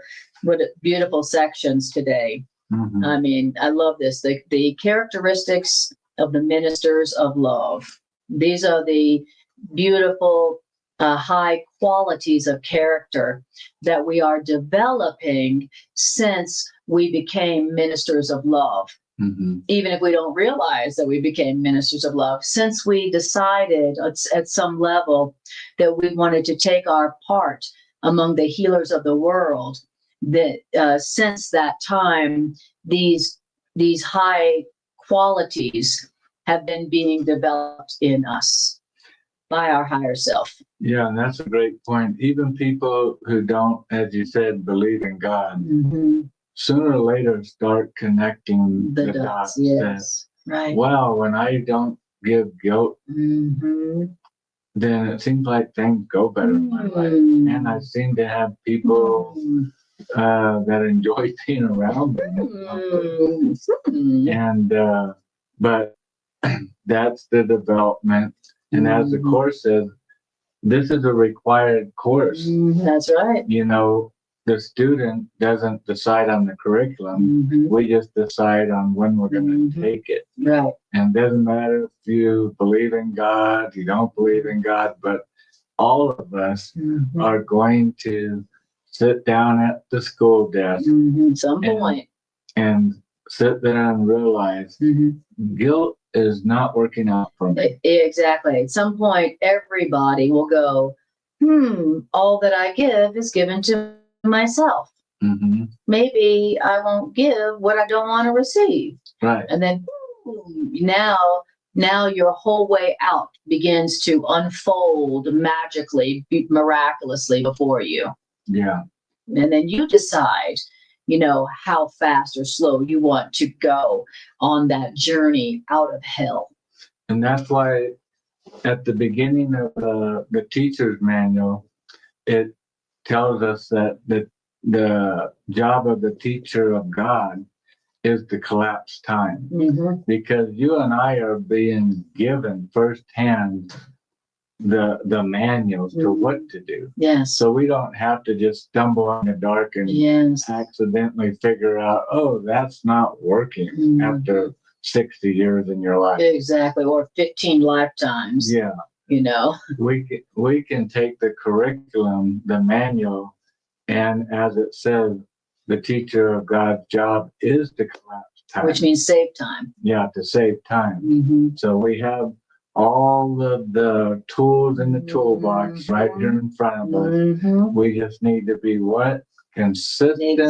sections today. Mhm. I mean, I love this. The characteristics of the ministers of love. These are the beautiful, high qualities of character that we are developing since we became ministers of love. Mhm. Even if we don't realize that we became ministers of love, since we decided at some level that we wanted to take our part among the healers of the world, that since that time, these high qualities have been being developed in us by our higher self. Yeah, and that's a great point. Even people who don't, as you said, believe in God, sooner or later start connecting the dots. Yes, right. Wow, when I don't give guilt, then it seems like things go better in my life. And I seem to have people that enjoy being around me. And but that's the development. And as the course says, this is a required course. That's right. You know, the student doesn't decide on the curriculum. We just decide on when we're going to take it. Right. And it doesn't matter if you believe in God, you don't believe in God, but all of us are going to sit down at the school desk Some point. and sit there and realize guilt is not working out for me. Exactly. At some point, everybody will go, all that I give is given to myself. Maybe I won't give what I don't want to receive. Right. And then now your whole way out begins to unfold magically, miraculously before you. Yeah. And then you decide, how fast or slow you want to go on that journey out of hell. And that's why at the beginning of the teacher's manual, it tells us that the job of the teacher of God is to collapse time. Because you and I are being given firsthand the manuals to what to do. Yes. So we don't have to just stumble in the dark and accidentally figure out, oh, that's not working after 60 years in your life. Exactly. Or 15 lifetimes. Yeah. We can take the curriculum, the manual, and as it says, the teacher of God's job is to collapse time. Which means save time. Yeah, to save time. So we have all of the tools in the toolbox right here in front of us. We just need to be what? Consistent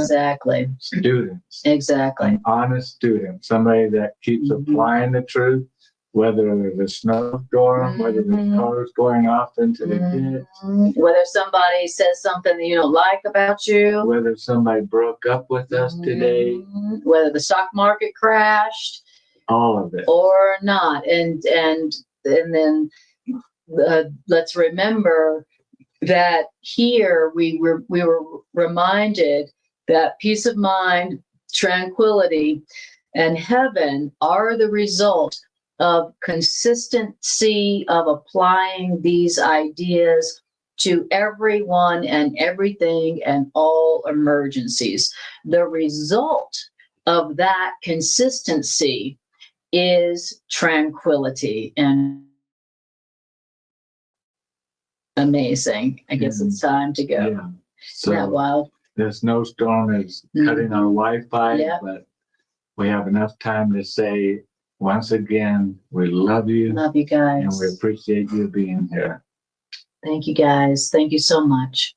students. Exactly. An honest student. Somebody that keeps applying the truth, whether there's a snowstorm, whether the car's going off into the ditch. Whether somebody says something that you don't like about you. Whether somebody broke up with us today. Whether the stock market crashed. All of it. Or not. And then let's remember that here we were reminded that peace of mind, tranquility, and heaven are the result of consistency of applying these ideas to everyone and everything and all emergencies. The result of that consistency is tranquility. And amazing. I guess it's time to go. Yeah. So isn't that wild? The snowstorm is cutting our Wi-Fi, but we have enough time to say, once again, we love you. Love you guys. And we appreciate you being here. Thank you guys. Thank you so much.